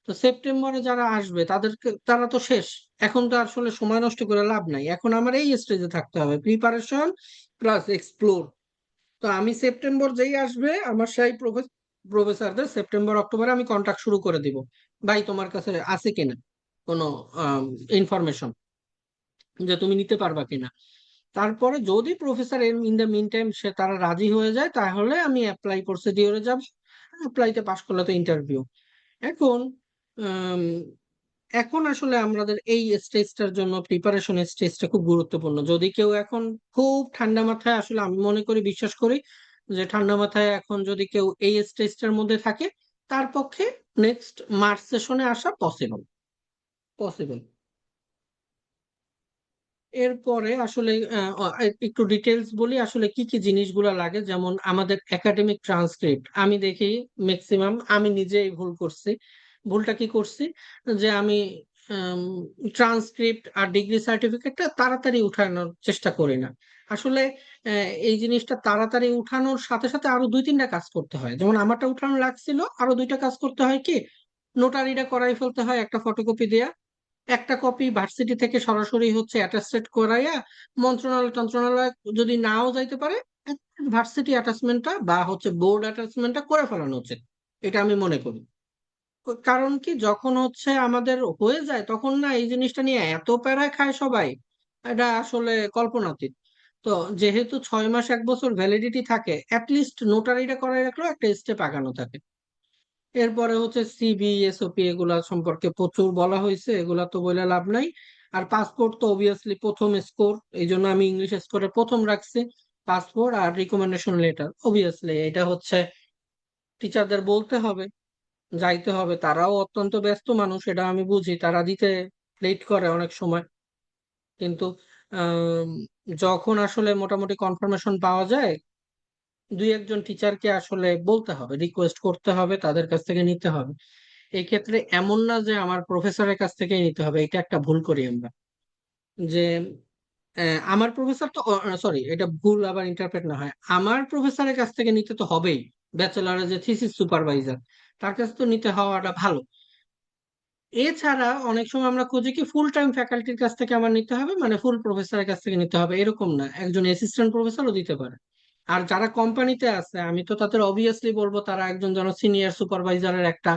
তো সেপ্টেম্বরে যারা আসবে তাদেরকে, তারা তো শেষ। এখন তো আসলে সময় নষ্ট করে লাভ নাই, এখন আমার এই স্টেজে থাকতে হবে, প্রিপারেশন প্লাস এক্সপ্লোর। তো আমি সেপ্টেম্বর যেই আসবে আমার সেই প্রফেসর প্রফেসরদের সেপ্টেম্বর অক্টোবরে আমি কন্ট্যাক্ট শুরু করে দিব, ভাই তোমার কাছে আছে কিনা কোনো ইনফরমেশন, যে তুমি নিতে পারবা কিনা। তারপরে যদি professor in the mean time সে তারা রাজি হয়ে যায়, তাহলে আমি অ্যাপ্লাই প্রসিডিওরে যাব। অ্যাপ্লাইতে পাশ করলে তো ইন্টারভিউ। এখন আম, এখন আসলে আমাদের এই স্টেজটার জন্য প্রিপারেশন স্টেজটা খুব গুরুত্বপূর্ণ। যদি কেউ এখন খুব ঠান্ডা মাথায়, আসলে আমি মনে করি, বিশ্বাস করি যে ঠান্ডা মাথায় এখন যদি কেউ এই স্টেজটার মধ্যে থাকে, তার পক্ষে নেক্সট মার্চ সেশনে আসা পসিবল। পসিবল। এরপরে আসলে একটু ডিটেলস বলি আসলে কি কি জিনিসগুলো লাগে। যেমন আমাদের একাডেমিক ট্রান্সক্রিপ্ট, আমি দেখি ম্যাক্সিমাম আমি নিজেই ভুল করছি। ভুলটা কি করছি, যে আমি ট্রান্সক্রিপ্ট আর ডিগ্রি সার্টিফিকেটটা তাড়াতাড়ি উঠানোর চেষ্টা করি না। আসলে এই জিনিসটা তাড়াতাড়ি উঠানোর সাথে সাথে আরো দুই তিনটা কাজ করতে হয়। যেমন আমারটা উঠানো লাগছিল, আরো দুইটা কাজ করতে হয় কি, নোটারিটা করাই ফেলতে হয় একটা ফটোকপি দেয়া, একটা কপি ভার্সিটি থেকে সরাসরি হচ্ছে অ্যাটাস্টেড করাইয়া মন্ত্রণালয় টন্ত্রণালয় যদি নাও যাইতে পারে, ভার্সিটি অ্যাটাচমেন্টটা বা হচ্ছে বোর্ড অ্যাটাচমেন্টটা করে ফেলানো উচিত। এটা আমি মনে করি। কারণ কি, যখন হচ্ছে আমাদের হয়ে যায় তখন না এই জিনিসটা নিয়ে এত প্যারা খায় সবাই, এটা আসলে কল্পনাতীত। তো যেহেতু 6 মাস 1 বছর ভ্যালিডিটি থাকে, অ্যাটলিস্ট নোটারিটা করাই রাখলেও একটা স্টেপ আগানো থাকে। এরপরে হচ্ছে সিবি এসওপি এগুলা সম্পর্কে প্রচুর বলা হয়েছে, এগুলা তো বলে লাভ নাই। আর পাসপোর্ট তো অবভিয়াসলি প্রথম স্কোর, এই জন্য আমি ইংলিশ স্কোরে প্রথম রাখছি পাসপোর্ট। আর রিকমেন্ডেশন লেটার অবভিয়াসলি এটা হচ্ছে টিচারদের বলতে হবে, যাইতে হবে, তারাও অত্যন্ত ব্যস্ত মানুষ, এটা আমি বুঝি, তারা দিতে লেট করে অনেক সময়। কিন্তু আম, যখন আসলে মোটামুটি কনফার্মেশন পাওয়া যায়, দুই একজন টিচারকে আসলে বলতে হবে, রিকোয়েস্ট করতে হবে, তাদের কাছ থেকে নিতে হবে। এই ক্ষেত্রে এমন না যে আমার প্রফেসরের কাছ থেকেই নিতে হবে, এটা একটা ভুল করি আমরা। যে আমার প্রফেসর তো, সরি এটা ভুল আবার ইন্টারপ্রেট না হয়, আমার প্রফেসরের কাছ থেকে নিতে তো হবেই। ব্যাচেলারের যে থিসিস সুপারভাইজার, তার কাছে তো নিতে হওয়াটা ভালো। এছাড়া অনেক সময় আমরা খুঁজি কি ফুল টাইম ফ্যাকাল্টির কাছ থেকে আমার নিতে হবে, মানে ফুল প্রফেসরের কাছ থেকে নিতে হবে, এরকম না, একজন অ্যাসিস্ট্যান্ট প্রফেসরও দিতে পারে। আর যারা কোম্পানিতে আছে আমি তো তাদের অবভিয়াসলি বলবো তারা একজন যেন সিনিয়র সুপারভাইজারের একটা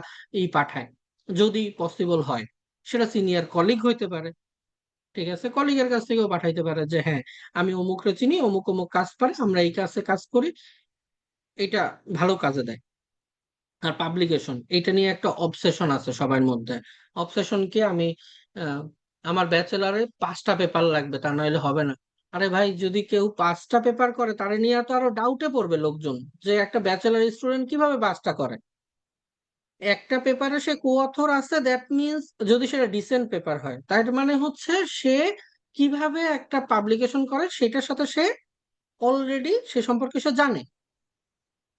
পাঠায়, যদি পসিবল হয়। সেটা সিনিয়র কলিগ হইতে পারে, ঠিক আছে, কলিগের কাছ থেকেও পাঠাইতে পারে যে হ্যাঁ, আমি অমুকরে চিনি, অমুক অমুক কাজ পারে, আমরা এই কাছে কাজ করি, এটা ভালো কাজে দেয়। আর পাবলিকেশন, এটা নিয়ে একটা অবসেশন আছে সবার মধ্যে। অবসেশন কি, আমি আহ, আমার ব্যাচেলারে 5টা পেপার লাগবে, তা নাহলে হবে না। আরে ভাই, যদি কেউ 5টা পেপার করে তারে নিয়ে তো আরো ডাউটে পড়বে লোকজন, যে একটা ব্যাচেলার স্টুডেন্ট কিভাবে 5টা করে। একটা পেপারে সে কো অথর আছে, দ্যাট মিনস যদি সেটা ডিসেন্ট পেপার হয়, তার মানে হচ্ছে সে কিভাবে একটা পাবলিকেশন করে সেটার সাথে সে অলরেডি সে সম্পর্কে সে জানে।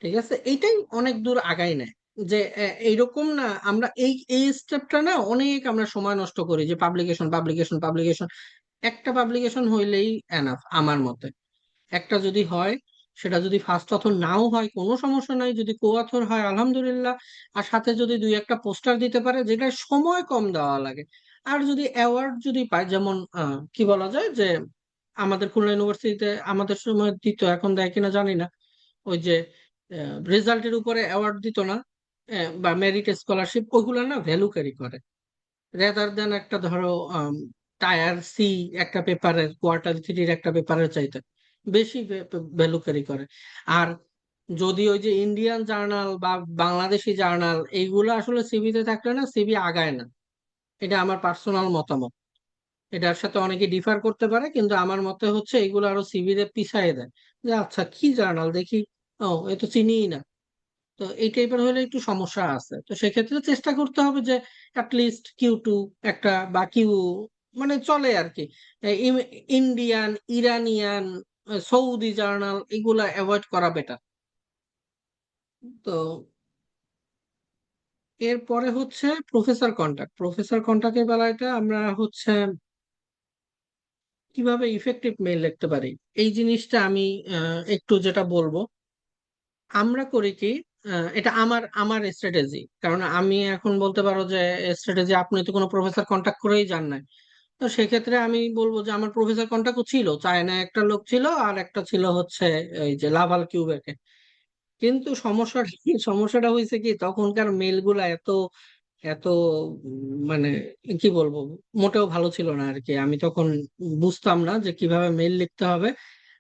ঠিক আছে, এইটাই অনেক দূর আগাই নেয়। যে এইরকম না, আমরা এই এই স্টেপটা না অনেক আমরা সময় নষ্ট করি, যে পাবলিকেশন পাবলিকেশন পাবলিকেশন। একটা পাবলিকেশন হইলেই এনাফ আমার মতে। একটা যদি হয়, সেটা যদি ফার্স্ট অথর নাও হয় কোনো সমস্যা নাই, যদি কো অথর হয় আলহামদুলিল্লাহ। আর সাথে যদি দুই একটা পোস্টার দিতে পারে, যেটা সময় কম দেওয়া লাগে। আর যদি অ্যাওয়ার্ড যদি পায়, যেমন কি বলা যায় যে আমাদের খুলনা ইউনিভার্সিটিতে আমাদের সময় দিত, এখন দেয় কিনা জানি না, ওই যে রেজাল্টের উপরে অ্যাওয়ার্ড দিত না, বা মেরিট স্কলারশিপ, ওইগুলো না ভ্যালু ক্যারি করে, রেদার দেন একটা ধরো টায়ার সি একটা পেপারের, কোয়ার্টার থ্রির একটা পেপারের চাইতে বেশি ভ্যালু ক্যারি করে। আর যদি ওই যে ইন্ডিয়ান জার্নাল বা বাংলাদেশি জার্নাল, এইগুলো আসলে সিভিতে থাকলে না সিভি আগায় না। এটা আমার পার্সোনাল মতামত, এটার সাথে অনেকে ডিফার করতে পারে, কিন্তু আমার মতে হচ্ছে এগুলো আরো সিভিতে পিছায় দেয়। যে আচ্ছা কি জার্নাল দেখি, ও এ তো চিনিই না। তো এই টাইপের হলে একটু সমস্যা আছে। তো সেক্ষেত্রে চেষ্টা করতে হবে যে অ্যাটলিস্ট Q2 একটা, বা কিউ, মানে চলে আর কি। ইন্ডিয়ান, ইরানিয়ান, সৌদি জার্নাল এগুলা অ্যাভয়েড করা বেটার। তো এরপরে হচ্ছে প্রফেসর কন্টাক্ট। প্রফেসর কন্টাক্টের বেলাটা আমরা হচ্ছে কিভাবে ইফেক্টিভ মেইল লিখতে পারি, এই জিনিসটা আমি একটু যেটা বলবো। আমরা করি কি, এটা আমার আমার স্ট্র্যাটেজি, কারণ আমি এখন বলতে পারো যে স্ট্র্যাটেজি, আপনি তো কোনো প্রফেসর কন্ট্যাক্ট করেই যান না। তো সেক্ষেত্রে আমি বলবো যে আমার প্রফেসর কন্ট্যাক্ট ছিল, চায়না একটা লোক ছিল, আর একটা ছিল হচ্ছে এই যে লাভাল কিউবেকে। কিন্তু সমস্যাটা হয়েছে কি, তখনকার মেল গুলা এত এত মানে কি বলবো, মোটেও ভালো ছিল না আর কি। আমি তখন বুঝতাম না যে কিভাবে মেইল লিখতে হবে,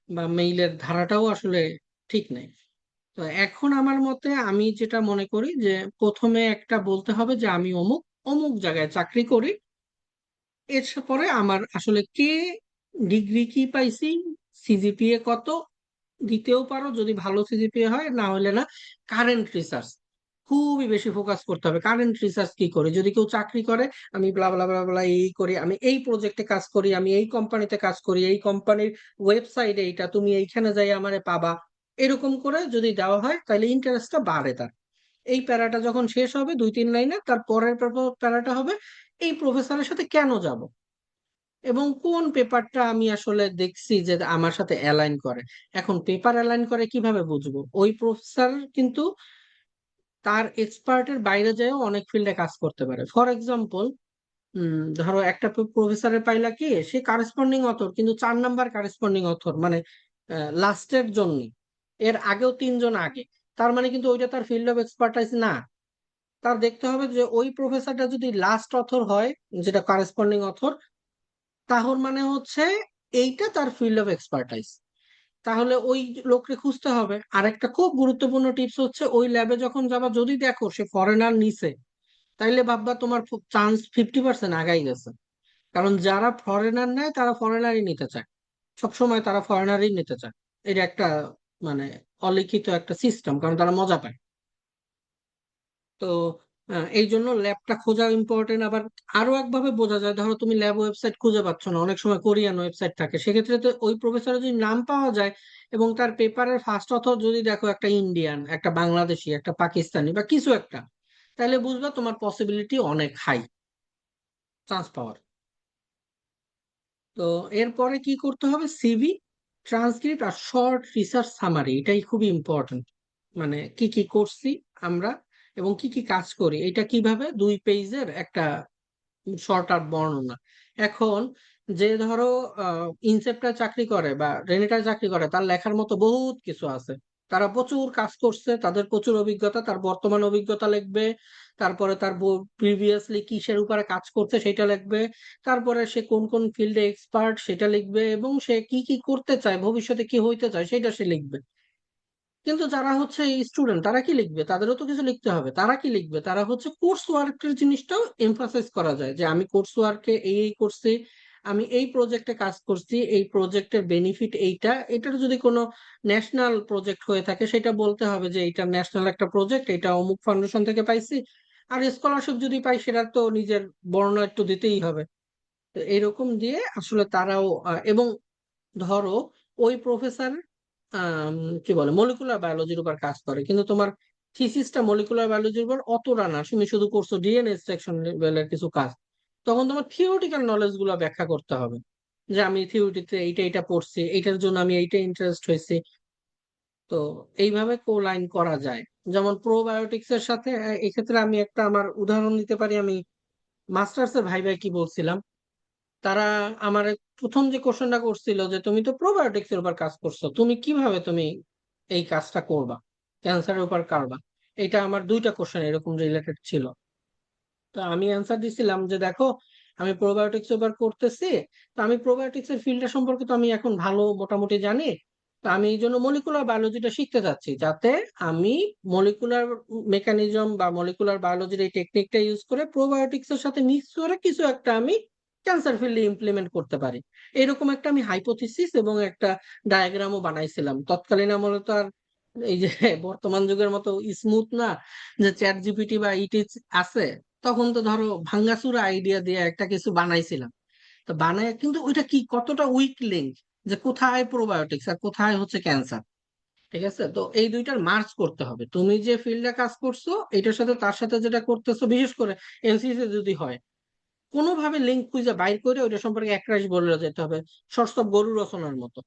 বা মেইলের ধারাটাও আসলে ঠিক নেই। তো এখন আমার মতে আমি যেটা মনে করি যে প্রথমে একটা বলতে হবে যে আমি অমুক অমুক জায়গায় চাকরি করি। এর পরে আমার আসলে কে, ডিগ্রি কি পাইছি, সিজিপিএ কত, দিতেও পারো যদি ভালো সিজিপিএ হয়, না হলে না। কারেন্ট রিসার্চ খুবই বেশি ফোকাস করতে হবে। কারেন্ট রিসার্চ কি করে, যদি কেউ চাকরি করে, আমি ব্লা ব্লা ব্লা ব্লা এই করি, আমি এই প্রজেক্টে কাজ করি, আমি এই কোম্পানিতে কাজ করি, এই কোম্পানির ওয়েবসাইটে এইটা, তুমি এইখানে যাই আমারে পাবা, এরকম করে যদি দেওয়া হয় তাহলে ইন্টারেস্টটা বাড়ে তার। এই প্যারাটা যখন শেষ হবে 2-3 লাইনে, তার পরের প্যারাটা হবে এই প্রফেসরের সাথে কেন যাব, এবং কোন পেপারটা আমি আসলে দেখছি যে আমার সাথে অ্যালাইন করে। এখন পেপার অ্যালাইন করে কিভাবে বুঝবো? ওই প্রফেসর কিন্তু তার এক্সপার্টের বাইরে যেও অনেক ফিল্ডে কাজ করতে পারে। ফর এক্সাম্পল, ধরো একটা প্রফেসরের পাইলা কি, সে কারেসপন্ডিং অথর, কিন্তু 4 নাম্বার কারেসপন্ডিং অথর, মানে লাস্টের জন্য এর আগেও 3 জন আগে। তার মানে কিন্তু ওইটা তার ফিল্ড অফ এক্সপার্টাইজ না। তার দেখতে হবে যে ওই প্রফেসরটা যদি লাস্ট অথর হয়, যেটা কারেসপন্ডিং অথর, তাহলে মানে হচ্ছে এইটা তার ফিল্ড অফ এক্সপার্টাইজ। তাহলে ওই লোককে খুঁজতে হবে। আর একটা খুব গুরুত্বপূর্ণ টিপস হচ্ছে, ওই ল্যাবে যখন যাবা যদি দেখো সে ফরেনার নিছে, তাইলে ভাববা তোমার চান্স 50% আগাই গেছে। কারণ যারা ফরেনার নেয় তারা ফরেনারই নিতে চায়, সবসময় তারা ফরেনারই নিতে চায়। এটা একটা মানে অলিখিত একটা সিস্টেম, কারণ তারা মজা পায়। তো এই জন্য ল্যাবটা খোঁজা ইম্পর্টেন্ট। আবার আরো একভাবে বোঝা যায়, ধরো তুমি ল্যাব ওয়েবসাইট খুঁজে পাচ্ছ না, অনেক সময় কোরিয়ান ওয়েবসাইট থাকে, সেক্ষেত্রে তো ওই প্রফেসরের যদি নাম পাওয়া যায় এবং তার পেপারের ফার্স্ট অথর যদি দেখো একটা ইন্ডিয়ান, একটা বাংলাদেশি, একটা পাকিস্তানি বা কিছু একটা, তাহলে বুঝবা তোমার পসিবিলিটি অনেক হাই চান্স পাওয়ার। তো এরপরে কি করতে হবে? সিভি, ট্রান্সক্রিপ্ট আর শর্ট রিসার্চ সামারি, এটাই খুবই ইম্পর্টেন্ট। মানে কি কি করছি আমরা এবং কি কি কাজ করি, এটা কিভাবে 2 পেজের একটা শর্ট আর বর্ণনা। এখন যে ধরো ইনসেপ্টার চাকরি করে বা রেনেটার চাকরি করে, তার লেখার মতো বহুত কিছু আছে। তারা প্রচুর কাজ করছে, তাদের প্রচুর অভিজ্ঞতা, তার বর্তমান অভিজ্ঞতা লিখবে, তারপরে তার প্রিভিয়াসলি কিসের উপরে কাজ করছে সেটা লিখবে, তারপরে সে কোন কোন ফিল্ডে এক্সপার্ট সেটা লিখবে, এবং সে কি কি করতে চায়, ভবিষ্যতে কি হইতে চায় সেটা সে লিখবে। কিন্তু যারা হচ্ছে স্টুডেন্ট, তারা কি লিখবে? তাদেরও তো কিছু লিখতে হবে। তারা কি লিখবে? তারা হচ্ছে কোর্স ওয়ার্কের জিনিসটাও এমফাসাইজ করা যায়, যে আমি কোর্স ওয়ার্কে এই এই করছি, আমি এই প্রজেক্টে কাজ করছি, এই প্রজেক্টের বেনিফিট এইটা, এটার যদি কোনো ন্যাশনাল প্রজেক্ট হয়ে থাকে সেটা বলতে হবে যে এটা ন্যাশনাল একটা প্রজেক্ট, এটা অমুক ফাউন্ডেশন থেকে পাইছি। আর স্কলারশিপ যদি পাই সেটা তো নিজের বর্ণনা একটু দিতেই হবে। তো এরকম দিয়ে আসলে তারাও এবং ধরো ওই প্রফেসর আম, কি বলে মলিকুলার বায়োলজির উপর কাজ করে, কিন্তু তোমার থিসিসটা মলিকুলার বায়োলজির উপর অতটা না, তুমি শুধু করছো ডিএনএ এক্সট্রাকশন লেভেলের কিছু কাজ। তখন তোমার থিওরিটিক্যাল নলেজ গুলো ব্যাখ্যা করতে হবে, যে আমি থিওরিটিতে এইটা এইটা পড়ছি, এইটার জন্য আমি এইটা ইন্টারেস্ট হয়েছি। তো এইভাবে লাইন করা যায়। যেমন প্রোবায়োটিক্স এর সাথে এক্ষেত্রে আমি একটা আমার উদাহরণ দিতে পারি। আমি মাস্টার্স এর ভাইভায় কি বলছিলাম, তারা আমার প্রথম যে কোশ্চেনটা করছিল যে তুমি তো প্রোবায়োটিক্স এর উপর কাজ করছো, তুমি কিভাবে তুমি এই কাজটা করবা, ক্যান্সারের উপর কারবা। এটা আমার 2টা কোশ্চেন এরকম রিলেটেড ছিল। তো আমি অ্যান্সার দিছিলাম যে দেখো, আমি প্রোবায়োটিক্স এবার করতেছি, তো আমি প্রোবায়োটিক্স এর ফিল্ডটা সম্পর্কে তো আমি এখন ভালো মোটামুটি জানি। তো আমি এই জন্য মলিকুলার বায়োলজিটা শিখতে চাচ্ছি, যাতে আমি মলিকুলার মেকানিজম বা মলিকুলার বায়োলজির এই টেকনিকটা ইউজ করে প্রোবায়োটিক্স এর সাথে মিক্স করে কিছু একটা আমি ক্যান্সার ফিল্ডে ইমপ্লিমেন্ট করতে পারি। এরকম একটা আমি হাইপোথিসিস এবং একটা ডায়াগ্রামও বানাইছিলাম। তৎকালীন আমলে তো আর এই যে বর্তমান যুগের মতো স্মুথ না, যে চ্যাট জিপিটি বা ইটিচ আছে। তখন তো ধরো ভাঙ্গাচুরা আইডিয়া দিয়ে একটা কিছু বানাইছিলাম। তো বানায় কিন্তু ওইটা কি কতটা উইক লিঙ্ক, যে কোথায় প্রোবায়োটিক্স আর কোথায় হচ্ছে ক্যান্সার। ঠিক আছে, তো এই দুইটার মার্চ করতে হবে। তুমি যে ফিল্ডে কাজ করছো এটার সাথে তার সাথে যেটা করতেছো, বিশেষ করে এনসিসি যদি হয়, কোনোভাবে লিঙ্ক খুঁজে বাইর করে ওইটা সম্পর্কে একরাশ বলে যেতে হবে, সরসব গরু রচনার মতো।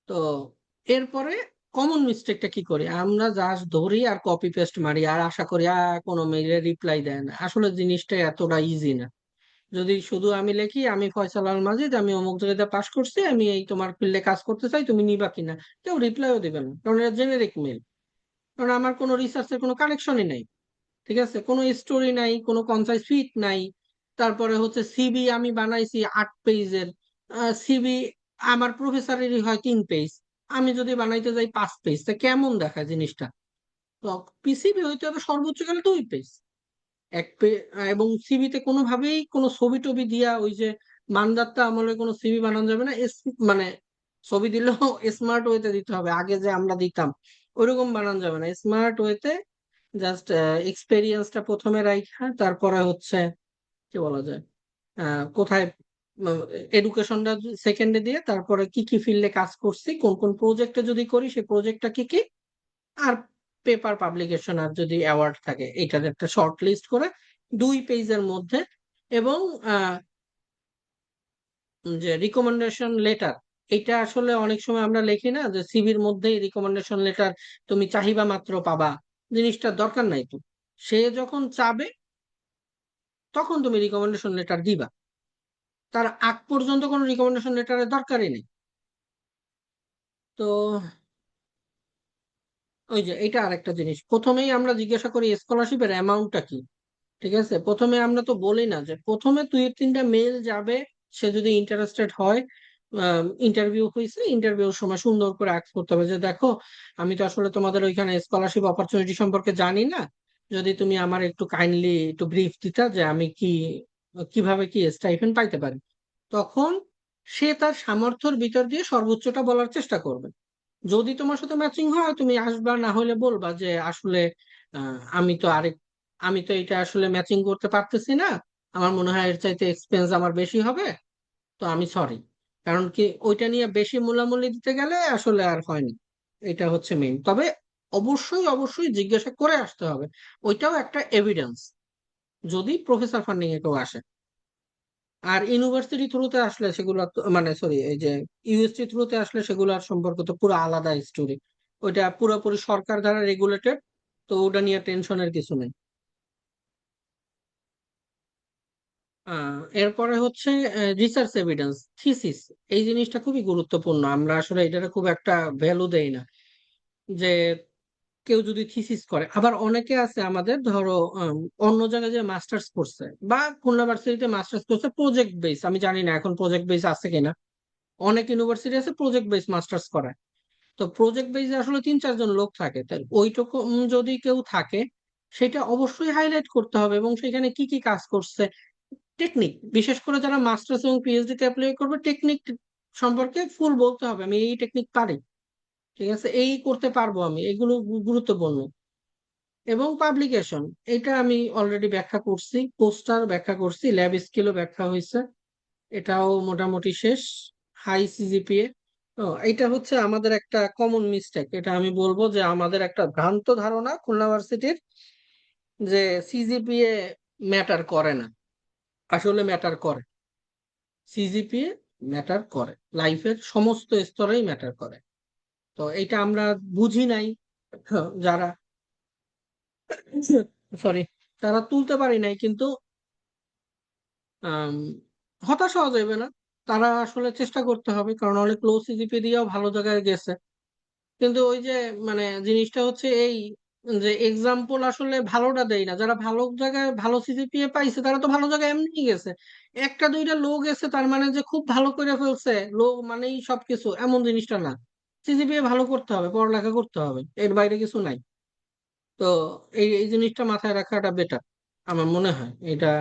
তো এরপরে কমন মিস্টেকটা কি করি আমরা, জাস্ট ধরি আর কপি পেস্ট মারি আর আশা করি কোনো মেইলে রিপ্লাই দেয় না। আসলে জিনিসটা এতটা ইজি না। যদি শুধু আমি লিখি আমি ফয়সাল আল মাজিদ, আমি অমুক জায়গায় পাশ করছি, আমি এই তোমার ফিল্ডে কাজ করতে চাই, তুমি নিবা কিনা, কেউ রিপ্লাইও দিবে না, কারণ এটা জেনেরিক মেল। কারণ আমার কোনো রিসার্চের কোনো কানেকশনই নাই, ঠিক আছে, কোনো স্টোরি নাই, কোনো কনসাইজ ফিট নাই। তারপরে হচ্ছে সিবি আমি বানাইছি 8 পেজের সিবি, আমার প্রফেসরেরই হয় 3 পেজ, আমি যদি বানাইতে যাই 5 পেজ, তা কেমন দেখায় জিনিসটা? তো পিসিবি হইতে হবে সর্বোচ্চ গেলে 2 পেজ, এবং সিভিতে কোনোভাবেই কোনো ছবি টবি দিয়া ওই যে মানদাত্তা আমলে কোনো সিভি বানানো যাবে না। মানে ছবি দিলেও স্মার্ট ওয়েতে দিতে হবে, আগে যে আমরা দিতাম ওইরকম বানানো যাবে না, স্মার্ট ওয়েতে জাস্ট এক্সপেরিয়েন্সটা প্রথমে রাখা, তারপরে হচ্ছে কি বলা যায়, কোথায় এডুকেশনটা সেকেন্ডে দিয়ে, তারপরে কি কি ফিল্ডে কাজ করছি, কোন কোন প্রজেক্টে যদি করি সেই প্রজেক্টটা কি কি, আর পেপার পাবলিকেশন আর যদি অ্যাওয়ার্ড থাকে এটার একটা শর্ট লিস্ট করে 2 পেজের মধ্যে। এবং আহ, যে রিকমেন্ডেশন লেটার, এটা আসলে অনেক সময় আমরা লিখি না যে সিভির মধ্যেই রিকমেন্ডেশন লেটার তুমি চাহিবা মাত্র পাবা, জিনিসটার দরকার নাই তো। সে যখন চাবে তখন তুমি রিকমেন্ডেশন লেটার দিবা, তার আগ পর্যন্ত কোনো রিকমেন্ডেশন লেটারের দরকারই নেই। তো ওই যে এটা আরেকটা জিনিস, প্রথমেই আমরা জিজ্ঞাসা করি স্কলারশিপের অ্যামাউন্টটা কি। ঠিক আছে, প্রথমে আমরা তো বলি না যে প্রথমে 2-3টা মেল যাবে, সে যদি ইন্টারেস্টেড হয়, ইন্টারভিউ হয়েছে, ইন্টারভিউর সময় সুন্দর করে আক্ট করতে হবে যে দেখো, আমি তো আসলে তোমাদের ওইখানে স্কলারশিপ অপরচুনিটি সম্পর্কে জানি না, যদি তুমি আমার একটু কাইন্ডলি একটু ব্রিফ দিতা যে আমি কিভাবে কি স্টাইপেন্ড পাইতে পারি, তখন সে তার সামর্থ্যের ভিতর দিয়ে সর্বোচ্চটা বলার চেষ্টা করবে। যদি তোমার সাথে ম্যাচিং হয় তুমি আসবা, না হলে বলবা যে আসলে আমি তো আমি তো এটা আসলে ম্যাচিং করতে পারতেছি না, আমার মনে হয় এর চাইতে এক্সপেন্স আমার বেশি হবে, তো আমি সরি। কারণ কি ওইটা নিয়ে বেশি মূল্যামূল্য দিতে গেলে আসলে আর হয়নি, এটা হচ্ছে মেইন। তবে অবশ্যই অবশ্যই জিজ্ঞাসা করে আসতে হবে, ওইটাও একটা এভিডেন্স যদি প্রফেসর ফান্ডিং এ কেউ আসে। আর ইউনিভার্সিটি থ্রুতে আসলে সেগুলো মানে সরি, এই যে ইউএসটি থ্রুতে আসলে সেগুলোর সম্পর্ক তো পুরো আলাদা স্টোরি, ওইটা পুরোপুরি সরকার দ্বারা রেগুলেটেড, তো ওটা নিয়ে টেনশনের কিছু নেই। এরপরে হচ্ছে রিসার্চ এভিডেন্স, থিসিস, এই জিনিসটা খুবই গুরুত্বপূর্ণ, আমরা আসলে এটার খুব একটা ভ্যালু দেই না। যে কেউ যদি থিসিস করে, আবার অনেকে আছে আমাদের ধরো অন্য জায়গায় যে মাস্টার্স করছে বা খুলনা ভার্সিটিতে মাস্টার্স করছে প্রজেক্ট বেস, আমি জানি না এখন প্রজেক্ট বেস আছে কিনা, অনেক ইউনিভার্সিটি আছে প্রজেক্ট বেস মাস্টার্স করায়। তো প্রজেক্ট বেসে আসলে 3-4 জন লোক থাকে, তাই ওইটুকু যদি কেউ থাকে সেটা অবশ্যই হাইলাইট করতে হবে, এবং সেখানে কি কি কাজ করছে, টেকনিক, বিশেষ করে যারা মাস্টার্স এবং পিএইচডি তে অ্যাপ্লাই করবে টেকনিক সম্পর্কে ফুল বলতে হবে, আমি এই টেকনিক পারি, ঠিক আছে, এই করতে পারবো আমি, এগুলো গুরুত্বপূর্ণ। এবং পাবলিকেশন, এটা আমি অলরেডি ব্যাখ্যা করছি, পোস্টার ব্যাখ্যা করছি, ল্যাব স্কিলও ব্যাখ্যা হয়েছে, এটাও মোটামুটি শেষ। হাই সিজিপিএ, তো এটা হচ্ছে আমাদের একটা কমন মিস্টেক, এটা আমি বলবো যে আমাদের একটা ভ্রান্ত ধারণা খুলনা ভার্সিটির, যে সিজিপিএ ম্যাটার করে না, আসলে ম্যাটার করে। সিজিপিএ ম্যাটার করে, লাইফের সমস্ত স্তরেই ম্যাটার করে। তো এটা আমরা বুঝি নাই, যারা সরি তারা তুলতে পারি নাই, কিন্তু আম, হতাশ হওয়া যাবে না, তারা আসলে চেষ্টা করতে হবে, কারণ অনেক লো সিজিপি দিয়েও ভালো জায়গায় গেছে। কিন্তু ওই যে মানে জিনিসটা হচ্ছে এই, যে এক্সাম্পল আসলে ভালোটা দেয় না, যারা ভালো জায়গায় ভালো সিজিপিএ পাইছে তারা তো ভালো জায়গায় এমনি গেছে। একটা দুইটা লো গেছে তার মানে যে খুব ভালো করে ফেলছে, লো মানেই সবকিছু এমন জিনিসটা না। সিজিপিএ ভালো করতে হবে, পড়ালেখা করতে হবে, এর বাইরে কিছু নাই। তো এই এই জিনিসটা মাথায় রাখাটা বেটার আমার মনে হয় এটা।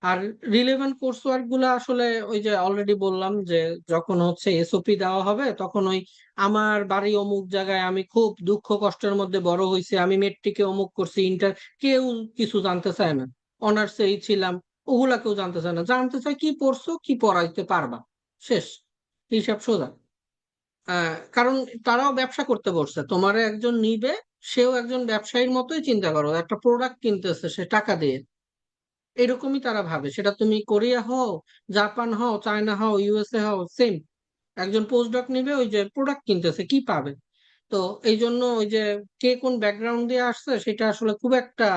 আর রিলেভেন্ট কোর্স ওয়ার্ক গুলা আসলে ওই যে অলরেডি বললাম যে যখন হচ্ছে এসওপি দেওয়া হবে তখন ওই আমার বাড়ি অমুক জায়গায়, আমি খুব দুঃখ কষ্টের মধ্যে বড় হয়েছি, আমি মেট্রিকে অমুক করছি, ইন্টার, কেউ কিছু জানতে চায় না, অনার্সেই ছিলাম, ওগুলা কেউ জানতে চায় না, জানতে চায় কি পড়ছো কি পড়াইতে পারবা, শেষ, হিসাব সোজা। কারণ তারাও ব্যবসা করতে বসছে, তোমার একজন নিবে, সেও একজন ব্যবসায়ীর মতোই, চিন্তা করো একটা প্রোডাক্ট কিনতেছে সে টাকা দিয়ে, এরকমই তারা ভাবে, সেটা তুমি কোরিয়া হও, জাপান হও, চায়না হও, ইউএসএ হও, সেম। একজন পোস্টডক নিবে, ওই যে প্রোডাক্ট কিনতেছে, কি পাবে? তো এই জন্য ওই যে কে কোন ব্যাকগ্রাউন্ড দিয়ে আসছে সেটা আসলে খুব একটা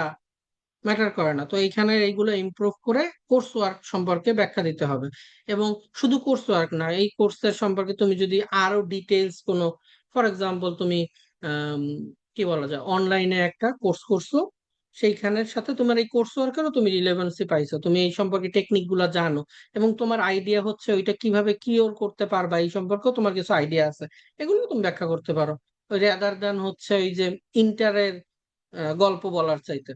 ম্যাটার করে না। তো এইখানে এইগুলো ইমপ্রুভ করে কোর্স ওয়ার্ক সম্পর্কে ব্যাখ্যা দিতে হবে। এবং শুধু কোর্স ওয়ার্ক না, এই কোর্সের সম্পর্কে তুমি যদি আরো ডিটেলস কোনো, ফর এক্সাম্পল তুমি আম, কি বলা যায়, অনলাইনে একটা কোর্স করছো, সেইখানের সাথে তোমার এই কোর্স ওয়ার্কেরও তুমি রিলেভেন্সি পাইছো, তুমি এই সম্পর্কে টেকনিক গুলা জানো, এবং তোমার আইডিয়া হচ্ছে ওইটা কিভাবে কিওর করতে পারবা এই সম্পর্কেও তোমার কিছু আইডিয়া আছে, এগুলো তুমি ব্যাখ্যা করতে পারো। ওই রাদার দ্যান হচ্ছে ওই যে ইন্টারের গল্প বলার চাইতে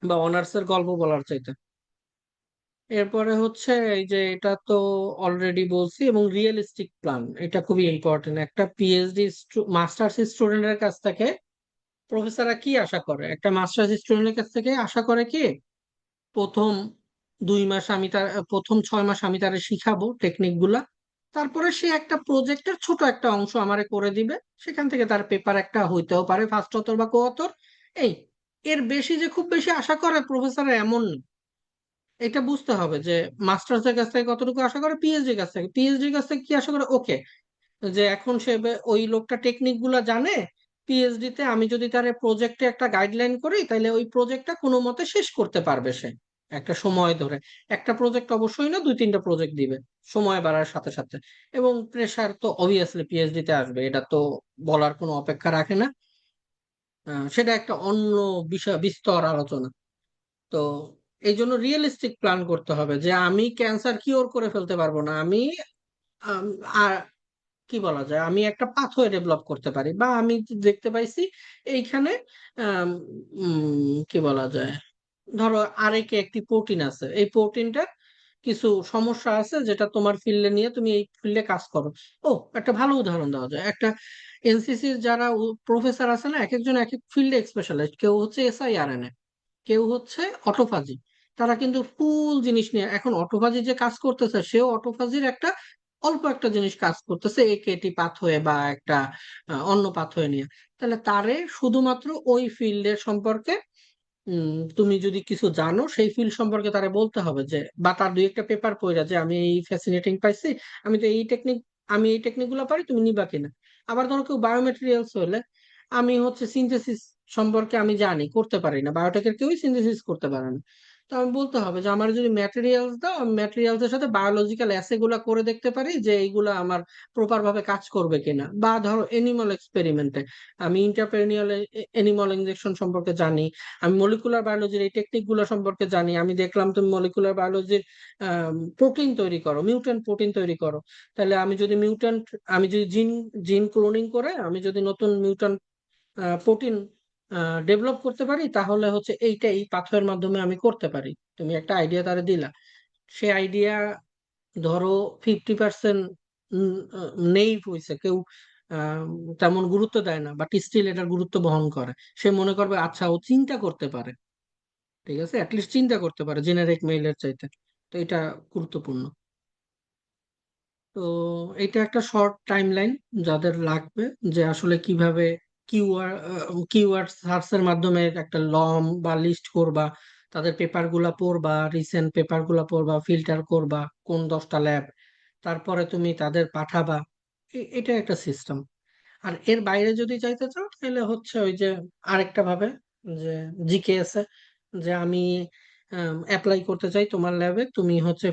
বা অনার্সের গল্প বলার চাইতে। এরপরে হচ্ছে এই যে এটা তো অলরেডি বলছি, এবং রিয়েলিস্টিক প্ল্যান এটা খুবই ইম্পর্টেন্ট। একটা পিএইচডি মাস্টার্স স্টুডেন্টের কাছ থেকে প্রফেসররা কি আশা করে, একটা মাস্টার্স স্টুডেন্টের কাছ থেকে আশা করে কি, প্রথম 2 মাস আমি তার, প্রথম 6 মাস আমি তারে শিখাবো টেকনিক গুলা, তারপরে সে একটা প্রজেক্টের ছোট একটা অংশ আমারে করে দিবে, সেখান থেকে তার পেপার একটা হইতেও পারে ফার্স্ট অথর বা কো অথর। এই, এর বেশি যে খুব বেশি আশা করে প্রফেসর এমন না। এটা বুঝতে হবে যে মাস্টার্স এর কাছ থেকে কতটুকু আশা করে, পিএইচডি কাছ থেকে, পিএইচডি কাছ থেকে কি আশা করে, ওকে, যে এখন সে ওই লোকটা টেকনিক গুলা জানে, পিএইচডি তে আমি যদি তার প্রজেক্টে একটা গাইডলাইন করি তাহলে ওই প্রজেক্টটা কোনো মতে শেষ করতে পারবে সে একটা সময় ধরে। একটা প্রজেক্ট অবশ্যই না, 2-3টা প্রজেক্ট দিবে সময় বাড়ার সাথে সাথে। এবং প্রেসার তো অবভিয়াসলি পিএইচডি তে আসবে, এটা তো বলার কোনো অপেক্ষা রাখে না। সেটা একটা অন্য বিষয়, বিস্তর আলোচনা। তো এই জন্য রিয়েলিস্টিক প্ল্যান করতে হবে যে আমি ক্যান্সার কিওর করে ফেলতে পারবো না, আমি আম, আর কি বলা যায়, আমি একটা পাথওয়ে ডেভেলপ করতে পারি, বা আমি দেখতে পাইছি এইখানে আম, কি বলা যায়, ধরো আরেকে একটি প্রোটিন আছে, এই প্রোটিনটার কিছু সমস্যা আছে যেটা তোমার ফিল্ডে নিয়ে তুমি এই ফিল্ডে কাজ করো। ও, একটা ভালো উদাহরণ দেওয়া যায়, একটা এনসিসির যারা প্রফেসর আছে না, এক একজন এক এক ফিল্ডে স্পেশালাইজড, কেউ হচ্ছে এসআইআরএনএ, কেউ হচ্ছে অটোফাজি। তারা কিন্তু ফুল জিনিস নিয়ে, এখন অটোফাজি যে কাজ করতেছে সেও অটোফাজির একটা অল্প একটা জিনিস কাজ করতেছে, একেটি পাথওয়ে বা একটা অন্য পাথওয়ে নিয়ে। তাহলে তারে শুধুমাত্র ওই ফিল্ডের সম্পর্কে তুমি যদি কিছু জানো সেই ফিল্ড সম্পর্কে তারে বলতে হবে, যে বা তার 2-একটা পেপার পড়া যে আমি এই ফ্যাসিনেটিং পাইছি, আমি তো এই টেকনিক, আমি এই টেকনিক গুলো পারি, তুমি নিবা কিনা। আবার ধরো কেউ বায়োমেটেরিয়ালস হলে, আমি হচ্ছে সিনথেসিস সম্পর্কে আমি জানি, করতে পারি না, বায়োটেকের কেউই সিনথেসিস করতে পারে না। তো আমি বলতে হবে যে আমার যদি ম্যাটেরিয়ালস দাও, আমি ম্যাটেরিয়ালস এর সাথে বায়োলজিক্যাল অ্যাসে গুলা করে দেখতে পারি যে এইগুলা আমার প্রপার ভাবে কাজ করবে কিনা। বা ধরো এনিমাল এক্সপেরিমেন্টে আমি ইন্টারপেরিনিয়াল এনিমাল ইনজেকশন সম্পর্কে জানি, আমি মলিকুলার বায়োলজির এই টেকনিক গুলো সম্পর্কে জানি, আমি দেখলাম তুমি মলিকুলার বায়োলজির প্রোটিন তৈরি করো, মিউট্যান্ট প্রোটিন তৈরি করো, তাহলে আমি যদি মিউট্যান্ট, আমি যদি জিন জিন ক্লোনিং করে আমি যদি নতুন মিউট্যান্ট প্রোটিন ডেভেলপ করতে পারি, তাহলে হচ্ছে এইটা এই পাথরের মাধ্যমে আমি করতে পারি। তুমি একটা আইডিয়া তারা দিলা, সে আইডিয়া ধরো 50% নেই হয়েছে, কেউ আহ, তেমন গুরুত্ব দেয় না, বাট স্টিল এটার গুরুত্ব বহন করে। সে মনে করবে আচ্ছা ও চিন্তা করতে পারে, ঠিক আছে, অ্যাটলিস্ট চিন্তা করতে পারে জেনারিক মেইলের চাইতে। তো এটা গুরুত্বপূর্ণ। তো এটা একটা শর্ট টাইমলাইন যাদের লাগবে, যে আসলে কিভাবে কিওয়ার্ড কিওয়ার্ড সার্চের মাধ্যমে একটা লং বা লিস্ট করবা, তাদের পেপার গুলা পড়বা, রিসেন্ট পেপার গুলা পড়বা, ফিল্টার করবা কোন 10টা ল্যাব, তারপরে তুমি তাদের পাঠাবা। এটা একটা সিস্টেম। আর এর বাইরে যদি চাইতে চাও তাহলে হচ্ছে ওই যে আরেকটা ভাবে, যে জিকেএস এ, যে আমি অ্যাপ্লাই করতে চাই তোমার ল্যাবে, তুমি হচ্ছে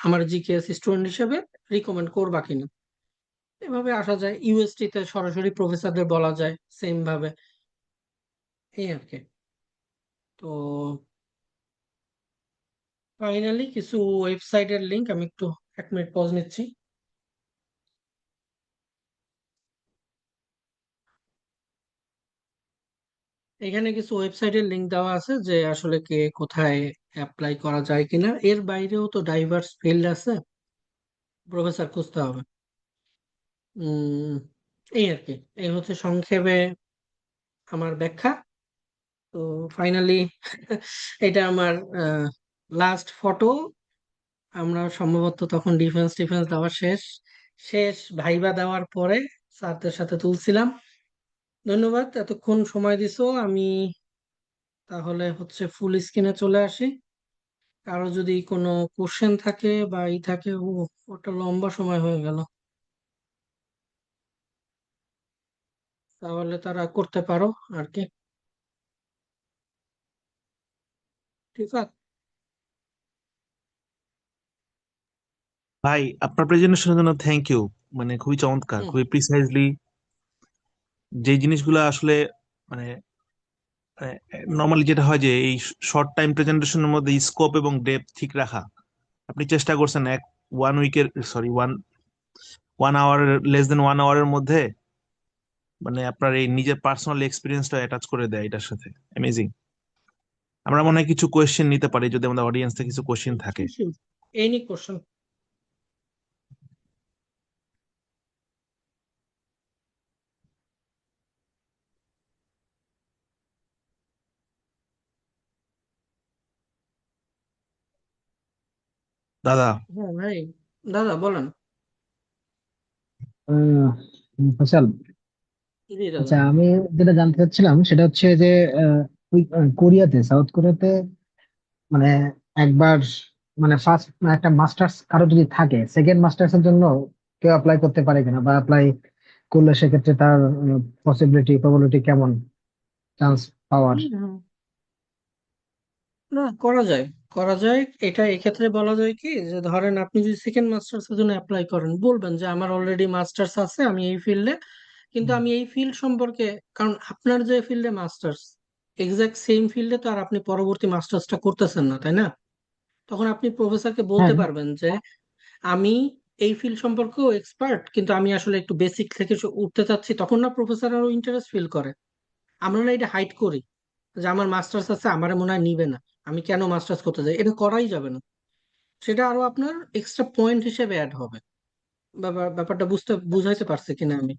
আমার জিকেএস স্টুডেন্ট হিসেবে রিকমেন্ড করবা কিনা। এভাবে আসা যায়, ইউএসটি তে সরাসরি প্রফেসরদের বলা যায় সেম ভাবে। এই আর কি। তো ফাইনালি কিছু ওয়েবসাইটের লিংক, আমি একটু 1 মিনিট পজ নিচ্ছি। এখানে কিছু ওয়েবসাইটের লিংক দেওয়া আছে যে আসলে কে কোথায় অ্যাপ্লাই করা যায় কিনা, এর বাইরেও তো ডাইভার্স ফিল্ড আছে, প্রফেসর খুঁজতে হবে। উম এই আর কি, এই হচ্ছে সংক্ষেপে আমার ব্যাখ্যা। তো ফাইনালি এটা আমার লাস্ট ফটো। আমরা সম্ভবত তখন ডিফেন্স টিফেন্স দেওয়া শেষ, শেষ ভাইবা দেওয়ার পরে স্যারদের সাথে তুলছিলাম। ধন্যবাদ এতক্ষণ সময় দিছো। আমি তাহলে হচ্ছে ফুল স্ক্রিনে চলে আসি। কারো যদি কোনো কোশ্চেন থাকে বা ই থাকে, ওটা লম্বা সময় হয়ে গেল, তাহলে তারা করতে পারো আর কি। ঠিক আছে। ভাই, আপনার প্রেজেন্টেশনের জন্য থ্যাংক ইউ। মানে খুবই চমৎকার, হুম। খুবই প্রিসাইজলি যে জিনিসগুলো আসলে মানে নর্মালি যেটা হয় যে এই শর্ট টাইম প্রেজেন্টেশনের মধ্যে স্কোপ এবং ডেপথ ঠিক রাখা, আপনি চেষ্টা করছেন এক 1 উইকের, sorry, one hour, less than 1 আওয়ারের মধ্যে মানে আপনার এই নিজের পার্সোনাল এক্সপিরিয়েন্সটা অ্যাটাচ করে দেয় এটার সাথে। অ্যামেজিং। আমরা মনে হয় কিছু কোয়েশ্চেন নিতে পারি যদি আমাদের অডিয়েন্স থেকে কিছু কোয়েশ্চেন থাকে। Any question. দাদা। হ্যাঁ ভাই, দাদা বলেন। আহ, ফয়সাল, জি দাদা। আচ্ছা আমি যেটা জানতে চাচ্ছিলাম সেটা হচ্ছে যে ওই কোরিয়াতে, সাউথ কোরিয়াতে মানে একবার মানে ফার্স্ট একটা মাস্টার্স কারো যদি থাকে, সেকেন্ড মাস্টার্স এর জন্য কেউ অ্যাপ্লাই করতে পারে কিনা, বা অ্যাপ্লাই করলে সেক্ষেত্রে তার পসিবিলিটি প্রবাবিলিটি কেমন, চান্স পাওয়ার? হুম, না করা যায়, করা যায়। এটা এক্ষেত্রে বলা যায় কি, যে ধরেন আপনি যদি সেকেন্ড মাস্টার্স এর জন্য অ্যাপ্লাই করেন, বলবেন যে আমার অলরেডি মাস্টার্স আছে, আমি এই ফিল্ডে, কিন্তু আমি এই ফিল্ড সম্পর্কে, কারণ আপনার যে ফিল্ডে মাস্টার্স, এক্সাক্ট সেম ফিল্ডে তো আর আপনি পরবর্তী মাস্টার্সটা করতেছেন না, তাই না? তখন আপনি প্রফেসরকে বলতে হ্যাঁ। পারবেন যে আমি এই ফিল্ড সম্পর্কেও এক্সপার্ট, কিন্তু আমি আসলে একটু বেসিক থেকে উঠতে চাচ্ছি। তখন না প্রফেসর আরো ইন্টারেস্ট ফিল করে। আমরা না এটা হাইড করি যে আমার মাস্টার্স আছে, আমার মনে হয় নিবে না, আমি কেন মাস্টার্স করতে যাই, এটা করাই যাবে না। সেটা আরো আপনার এক্সট্রা পয়েন্ট হিসেবে অ্যাড হবে। ব্যাপারটা বুঝাইতে পারছি কিনা আমি?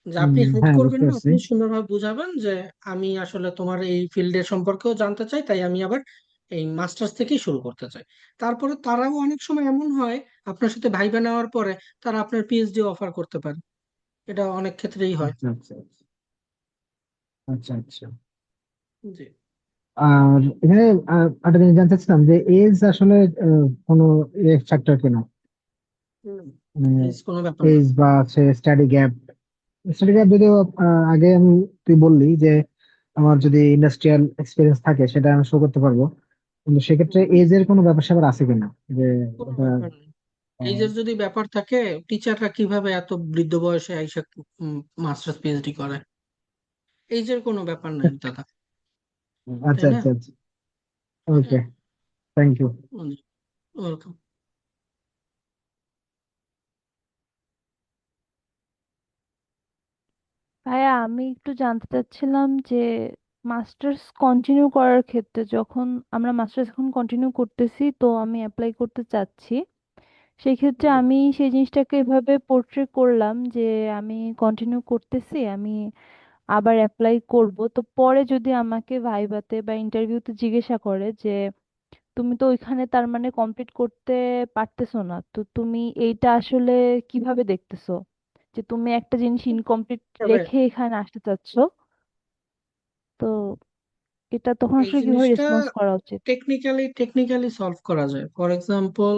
যে আপনি হাইড হ্যাঁ, করবেন বুঝতে না, পারছি। আপনি সুন্দরভাবে বুঝাবেন যে আমি আসলে তোমার এই ফিল্ডের সম্পর্কেও জানতে চাই, তাই আমি আবার এই মাস্টার্স থেকেই শুরু করতে চাই। তারপরে তারাও অনেক সময় এমন হয়, আপনার সাথে ভাইবা নেওয়ার পরে তারা আপনার পিএইচডি অফার করতে পারে। এটা অনেক ক্ষেত্রেই হয়। আচ্ছা আচ্ছা আচ্ছা আচ্ছা। জি। আর এখানে একটা জিনিস জানতে চাচ্ছিলাম যে এজ আসলে কোনো ফ্যাক্টর কিনা, মানে এই কোনো ব্যাপার না। এজ বা স্টাডি গ্যাপ। স্টাডি গ্যাপ যদিও আগে তুই বললি যে আমার যদি ইন্ডাস্ট্রিয়াল এক্সপিরিয়েন্স থাকে সেটা আমি শো করতে পারবো, কিন্তু সেক্ষেত্রে হুম, এজ এর কোনো ব্যাপার স্যাপার আছে কিনা, যে কোনো এটা ব্যাপার নেই। আহ, এইজের যদি ব্যাপার থাকে, টিচাররা কিভাবে এত বৃদ্ধ বয়সে আইসা মাস্টার্স পিএইচডি করে? এইজের কোনো ব্যাপার নাই দাদা, তাই আচ্ছা না? আচ্ছা আচ্ছা। ওকে, থ্যাংক ইউ। ওয়েলকাম। ভাইয়া, আমি একটু জানতে চাচ্ছিলাম যে মাস্টার্স কন্টিনিউ করার ক্ষেত্রে, যখন আমরা মাস্টার্স এখন কন্টিনিউ করতেছি তো আমি অ্যাপ্লাই করতে চাচ্ছি, সেই ক্ষেত্রে আমি সেই জিনিসটাকে এভাবে পোর্ট্রে করলাম যে আমি কন্টিনিউ করতেছি, আমি আবার অ্যাপ্লাই করব, তো পরে যদি আমাকে ভাইভাতে বা ইন্টারভিউতে জিজ্ঞাসা করে যে তুমি তো ওইখানে তার মানে কমপ্লিট করতে পারতেছো না, তো তুমি এইটা আসলে কিভাবে দেখতেছো যে তুমি একটা জিনিস ইনকমপ্লিট তবে রেখে এখানে আসতে চাচ্ছো, তো এটা তখন এই আসলে কিভাবে জিনিসটা রেসপন্স করা উচিত? টেকনিক্যালি সলভ করা যায়। ফর এক্সাম্পল,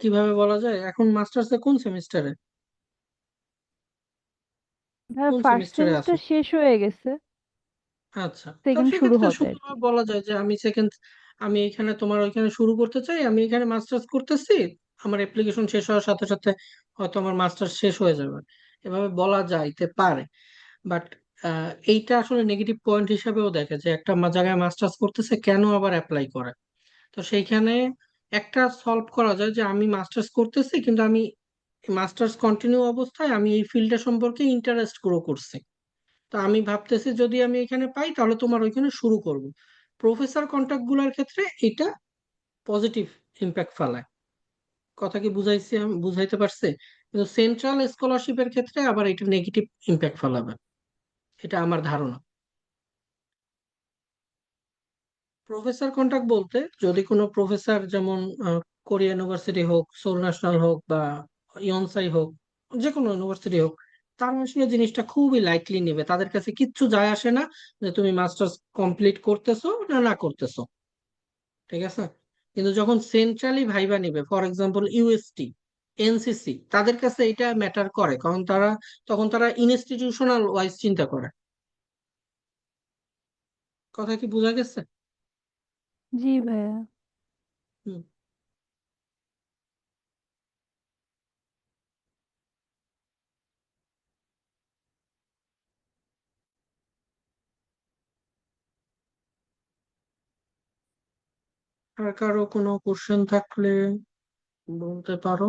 কিভাবে বলা যায়, এখন মাস্টার্সে কোন সেমিস্টারে, কোন ফার্স্ট সেমিস্টারে সেমিস্টার আছো? শেষ হয়ে গেছে, আচ্ছা, তো সেকেন্ড শুরু সেক্ষেত্রে হবে আর কি। সুন্দরভাবে বলা যায় যে আমি এখানে তোমার ওইখানে শুরু করতে চাই, আমি এখানে মাস্টার্স করতেছি, আমার অ্যাপ্লিকেশন শেষ হওয়ার সাথে সাথে হয়তো আমার মাস্টার্স শেষ হয়ে যাবে। এভাবে বলা যাইতে পারে। বাট এইটা আসলে নেগেটিভ পয়েন্ট হিসাবেও দেখে যে একটা জায়গায় মাস্টার্স করতেছে, কেন আবার অ্যাপ্লাই করে। তো সেইখানে একটা সলভ করা যায় যে আমি মাস্টার্স করতেছি, কিন্তু আমি মাস্টার্স কন্টিনিউ অবস্থায় আমি এই ফিল্ডটা সম্পর্কে ইন্টারেস্ট গ্রো করছি। তো আমি ভাবতেছি যদি আমি এখানে পাই তাহলে তোমার ওইখানে শুরু করব। প্রফেসর কন্টাক্ট গুলার ক্ষেত্রে এটা পজিটিভ ইম্প্যাক্ট ফেলায়। কথা কি বুঝাইছি, আমি বুঝাইতে পারছি? কিন্তু সেন্ট্রাল স্কলারশিপের ক্ষেত্রে আবার এটা নেগেটিভ ইম্প্যাক্ট ফেলাবে, এটা আমার ধারণা। প্রফেসর কন্টাক্ট বলতে, যদি কোনো প্রফেসর, যেমন কোরিয়া ইউনিভার্সিটি হোক, সোল ন্যাশনাল হোক, বা ইয়নসাই হোক, যে কোনো ইউনিভার্সিটি হোক, তারা আসলে জিনিসটা খুবই লাইটলি নেবে, তাদের কাছে কিচ্ছু যায় আসে না যে তুমি মাস্টার্স কমপ্লিট করতেছো না না করতেছো। ঠিক আছে? কিন্তু যখন সেন্ট্রালি ভাইবা নিবে, ফর এক্সাম্পল ইউএসটি, এনসিসি, তাদের কাছে এটা ম্যাটার করে, কারণ তখন তারা ইনস্টিটিউশনাল ওয়াইজ চিন্তা করে। কথা কি বোঝা গেছে? জি ভাইয়া। হুম। আর কারো কোনো কোশ্চেন থাকলে বলতে পারো।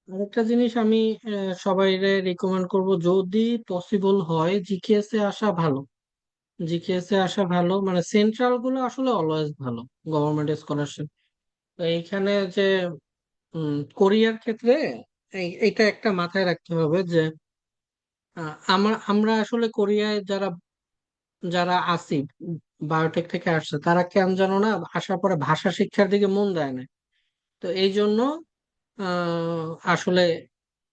আরেকটা জিনিস আমি সবাইরে রিকমেন্ড করব, যদি পসিবল হয় জিকেএস এ আসা ভালো। জিকেএস এ আসা ভালো, মানে সেন্ট্রাল গুলো আসলে অলওয়েজ ভালো, গভর্নমেন্ট স্কলারশিপ। তো এইখানে যে কোরিয়ার ক্ষেত্রে এইটা একটা মাথায় রাখতে হবে যে আমরা আসলে কোরিয়ায় যারা যারা আছি, বায়োটেক থেকে আসছে, তারা কেন জানো না আসার পরে ভাষা শিক্ষার দিকে মন দেয় না। তো এই জন্য আসলে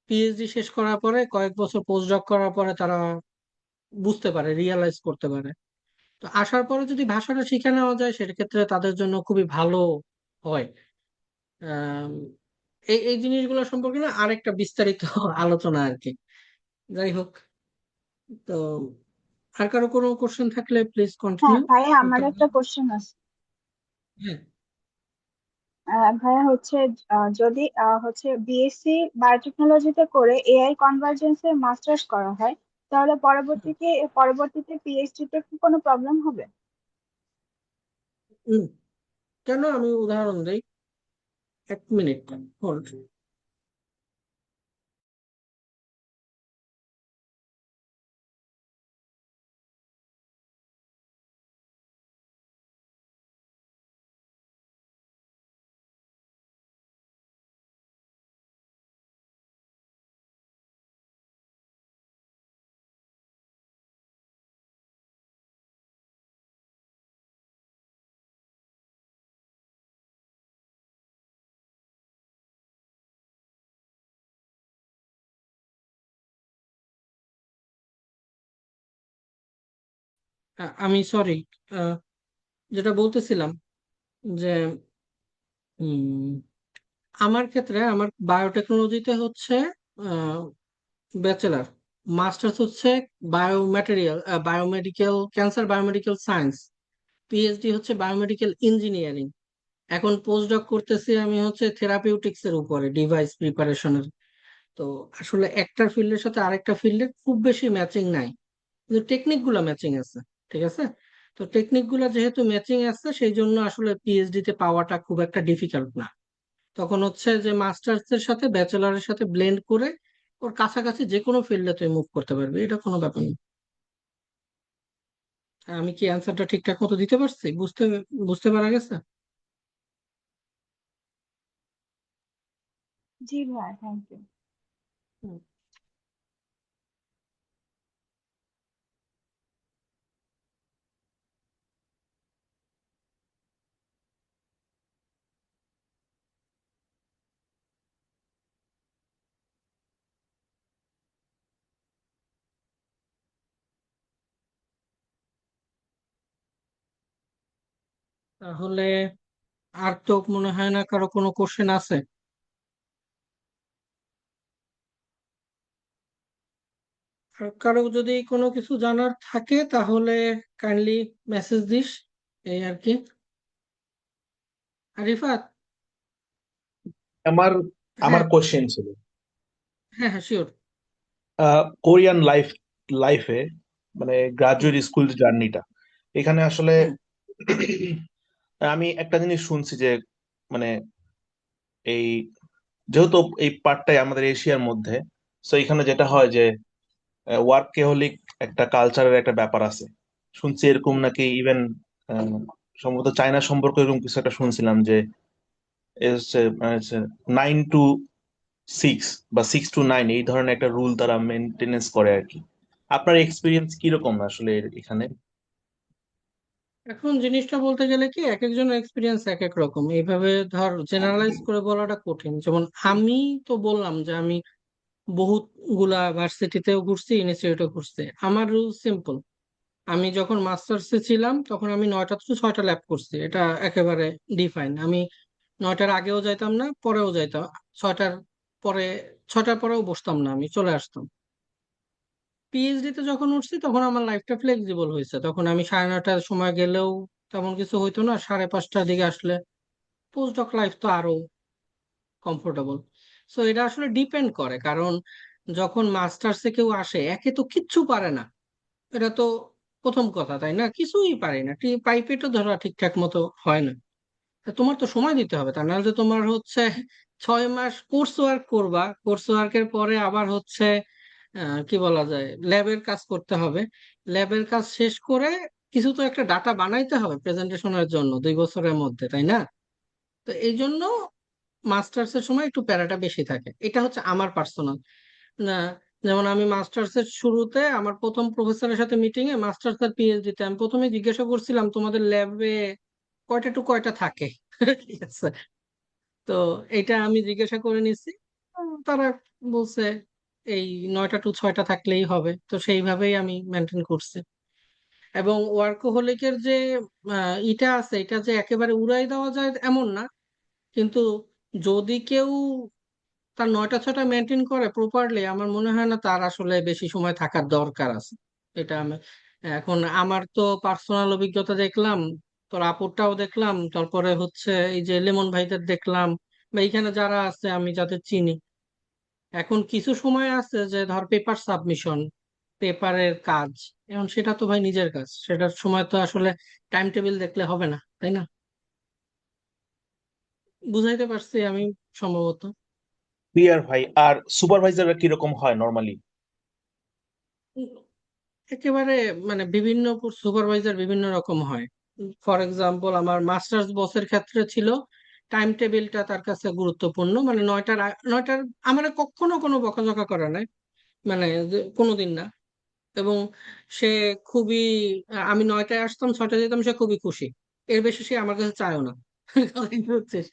পিএইচডি শেষ করার পরে কয়েক বছর পোস্ট ডক করার পরে তারা বুঝতে পারে, রিয়েলাইজ করতে পারে। তো আসার পরে যদি ভাষাটা শিখে নেওয়া যায় সেক্ষেত্রে তাদের জন্য খুবই ভালো হয়। আম, এই এই জিনিসগুলো সম্পর্কে না আরেকটা বিস্তারিত আলোচনা আর কি। যাই হোক, তো আর কারো কোনো কোশ্চেন থাকলে প্লিজ হ্যাঁ কন্টিনিউ ভাইয়া, করতে আমার একটা পারেন। কোশ্চেন আছে। হ্যাঁ। ভাইয়া হচ্ছে যদি হচ্ছে বিএসসি বায়োটেকনোলজিতে করে এআই কনভার্জেন্সে মাস্টার্স করা হয়, তাহলে পরবর্তীতে পিএইচডি তে কি কোনো প্রবলেম হবে? হুম, কেন, আমি উদাহরণ দিই, 1 মিনিট হোল্ড। আমি সরি, যেটা বলতেছিলাম যে উম, আমার ক্ষেত্রে আমার বায়োটেকনোলজিতে হচ্ছে ব্যাচেলার, মাস্টার্স হচ্ছে biomaterial biomedical cancer biomedical science, PhD হচ্ছে বায়োমেডিকেল ইঞ্জিনিয়ারিং। এখন পোস্ট ডক করতেছি আমি হচ্ছে থেরাপিউটিক্স এর উপরে, ডিভাইস প্রিপারেশনের। তো আসলে একটা ফিল্ডের সাথে আরেকটা ফিল্ডের খুব বেশি ম্যাচিং নাই, কিন্তু টেকনিক গুলা ম্যাচিং আছে। ঠিক আছে? তো টেকনিক গুলা যেহেতু ম্যাচিং আছে সেই জন্য আসলে পিএইচডি তে পাওয়াটা খুব একটা ডিফিকাল্ট না। তখন হচ্ছে যে মাস্টার্স এর সাথে ব্যাচেলারের সাথে ব্লেন্ড করে ওর কাছাকাছি যে কোনো ফিল্ডে তুই মুভ করতে পারবি, এটা কোনো ব্যাপার না। আমি কি অ্যান্সারটা ঠিকঠাক মতো দিতে পারছি? বুঝতে বুঝতে পারা গেছে? জি ভাইয়া, থ্যাংক ইউ। হুম। তাহলে আর তো মনে হয় না কারো কোনো কোশ্চেন আছে। আর কারো যদি কোনো কিছু জানার থাকে তাহলে কাইন্ডলি মেসেজ দিস, এই আর কি। আরিফাত। আমার আমার হ্যাঁ, কোশ্চেন ছিল হ্যাঁ, হ্যাঁ, শিওর। কোরিয়ান লাইফে মানে হুম, গ্রাজুয়েট স্কুল জার্নিটা এখানে আসলে হুম, আমি একটা জিনিস শুনছি যে মানে এই যেহেতু এই পার্টটাই আমাদের এশিয়ার মধ্যে, তো এখানে যেটা হুম। হয় যে ওয়ার্কহলিক একটা কালচারের একটা ব্যাপার আছে। শুনছি এরকম নাকি ইভেন সম্ভবত চায়না সম্পর্কে এরকম কিছু একটা শুনছিলাম যে 9 to 6 বা 6 to 9 এই ধরনের একটা রুল তারা মেনটেনেন্স করে আর কি। আপনার এক্সপিরিয়েন্স কিরকম আসলে এখানে? এখন জিনিসটা বলতে গেলে কি, এক একজনের এক্সপিরিয়েন্স এক এক রকম, এইভাবে ধর জেনারেলাইজ করে বলাটা কঠিন। যেমন আমি তো বললাম যে আমি বহুত গুলা ভার্সিটিতেও ঘুরছি, ইনস্টিটিউটও ঘুরছি। আমার রুল সিম্পল, আমি যখন মাস্টার্সে ছিলাম তখন আমি 9টা থেকে 6টা ল্যাব করছি, এটা একেবারে ডিফাইন। আমি 9টার আগেও যাইতাম না, পরেও যাইতাম, 6টার পরে 6টার পরেও বসতাম না, আমি চলে আসতাম। পিএইচডি তে যখন উঠছি তখন আমার লাইফটা ফ্লেক্সিবল হয়েছে, তখন আমি 9:30টার সময় গেলেও তেমন কিছু হইতো না, 5:30টার দিকে আসলে পোস্টডক লাইফ তো আরো কমফোর্টেবল। সো এটা আসলে ডিপেন্ড করে, কারণ যখন মাস্টার্সে কেউ আসে একে তো কিচ্ছু পারে না, এটা তো প্রথম কথা, তাই না? কিছুই পারি না, পাইপেটও ধরা ঠিকঠাক মতো হয় না। তা তোমার তো সময় দিতে হবে, তা নাহলে তো তোমার হচ্ছে 6 মাস কোর্স ওয়ার্ক করবা, কোর্স ওয়ার্কের পরে আবার হচ্ছে কি বলা যায়, ল্যাবের কাজ করতে হবে। ল্যাবের কাজ শেষ করে কিছু তো একটা ডাটা বানাইতে হবে প্রেজেন্টেশনের জন্য 2 বছরের মধ্যে, তাই না? তো এই জন্য মাস্টার্স এর সময় একটু প্যারাটা বেশি থাকে, এটা হচ্ছে আমার পার্সোনাল না। যেমন আমি মাস্টার্স এর শুরুতে আমার প্রথম প্রফেসরের সাথে মিটিং এ, মাস্টার্স আর পিএইচডি তে, আমি প্রথমে জিজ্ঞাসা করছিলাম তোমাদের ল্যাবে কয়টা টু কয়টা থাকে। ঠিক আছে, তো এটা আমি জিজ্ঞাসা করে নিছি। তারা বলছে এই 9টা টু 6টা থাকলেই হবে, তো সেইভাবেই আমি মেনটেন করছি। এবং ওয়ার্কোহলিকের যে ইটা আছে, এটা যে একেবারে উড়াই দেওয়া যায় এমন না, কিন্তু যদি কেউ তার 9টা 6টা মেনটেন করে প্রপারলি, আমার মনে হয় না তার আসলে বেশি সময় থাকার দরকার আছে। এটা আমি এখন আমার তো পার্সোনাল অভিজ্ঞতা দেখলাম, তোর আপুরটাও দেখলাম, তারপরে হচ্ছে এই যে লেমন ভাইদের দেখলাম, বা এখানে যারা আছে আমি যাদের চিনি। এখন কিছু সময় আছে যে ধর পেপার সাবমিশন, পেপারের কাজ, এখন সেটা তো ভাই নিজের কাজ, সেটার সময় তো আসলে টাইম টেবিল দেখলে হবে না, তাই না? বুঝাইতে পারছি আমি সম্ভবত। ক্লিয়ার ভাই। আর সুপারভাইজাররা কিরকম হয় নর্মালি? একেবারে মানে বিভিন্ন সুপারভাইজার বিভিন্ন রকম হয়। ফর এক্সাম্পল আমার মাস্টার্স বসের ক্ষেত্রে ছিল টাইম টেবিলটা তার কাছে গুরুত্বপূর্ণ, মানে 9টার আমার কখনো কোনো বকাঝকা করে নাই, মানে কোনোদিন না। এবং সে খুবই, আমি 9টায় আসতাম 6টায় যেতাম, সে খুবই খুশি, এর বেশি সে আমার কাছে চায়ও না। বুঝছিস?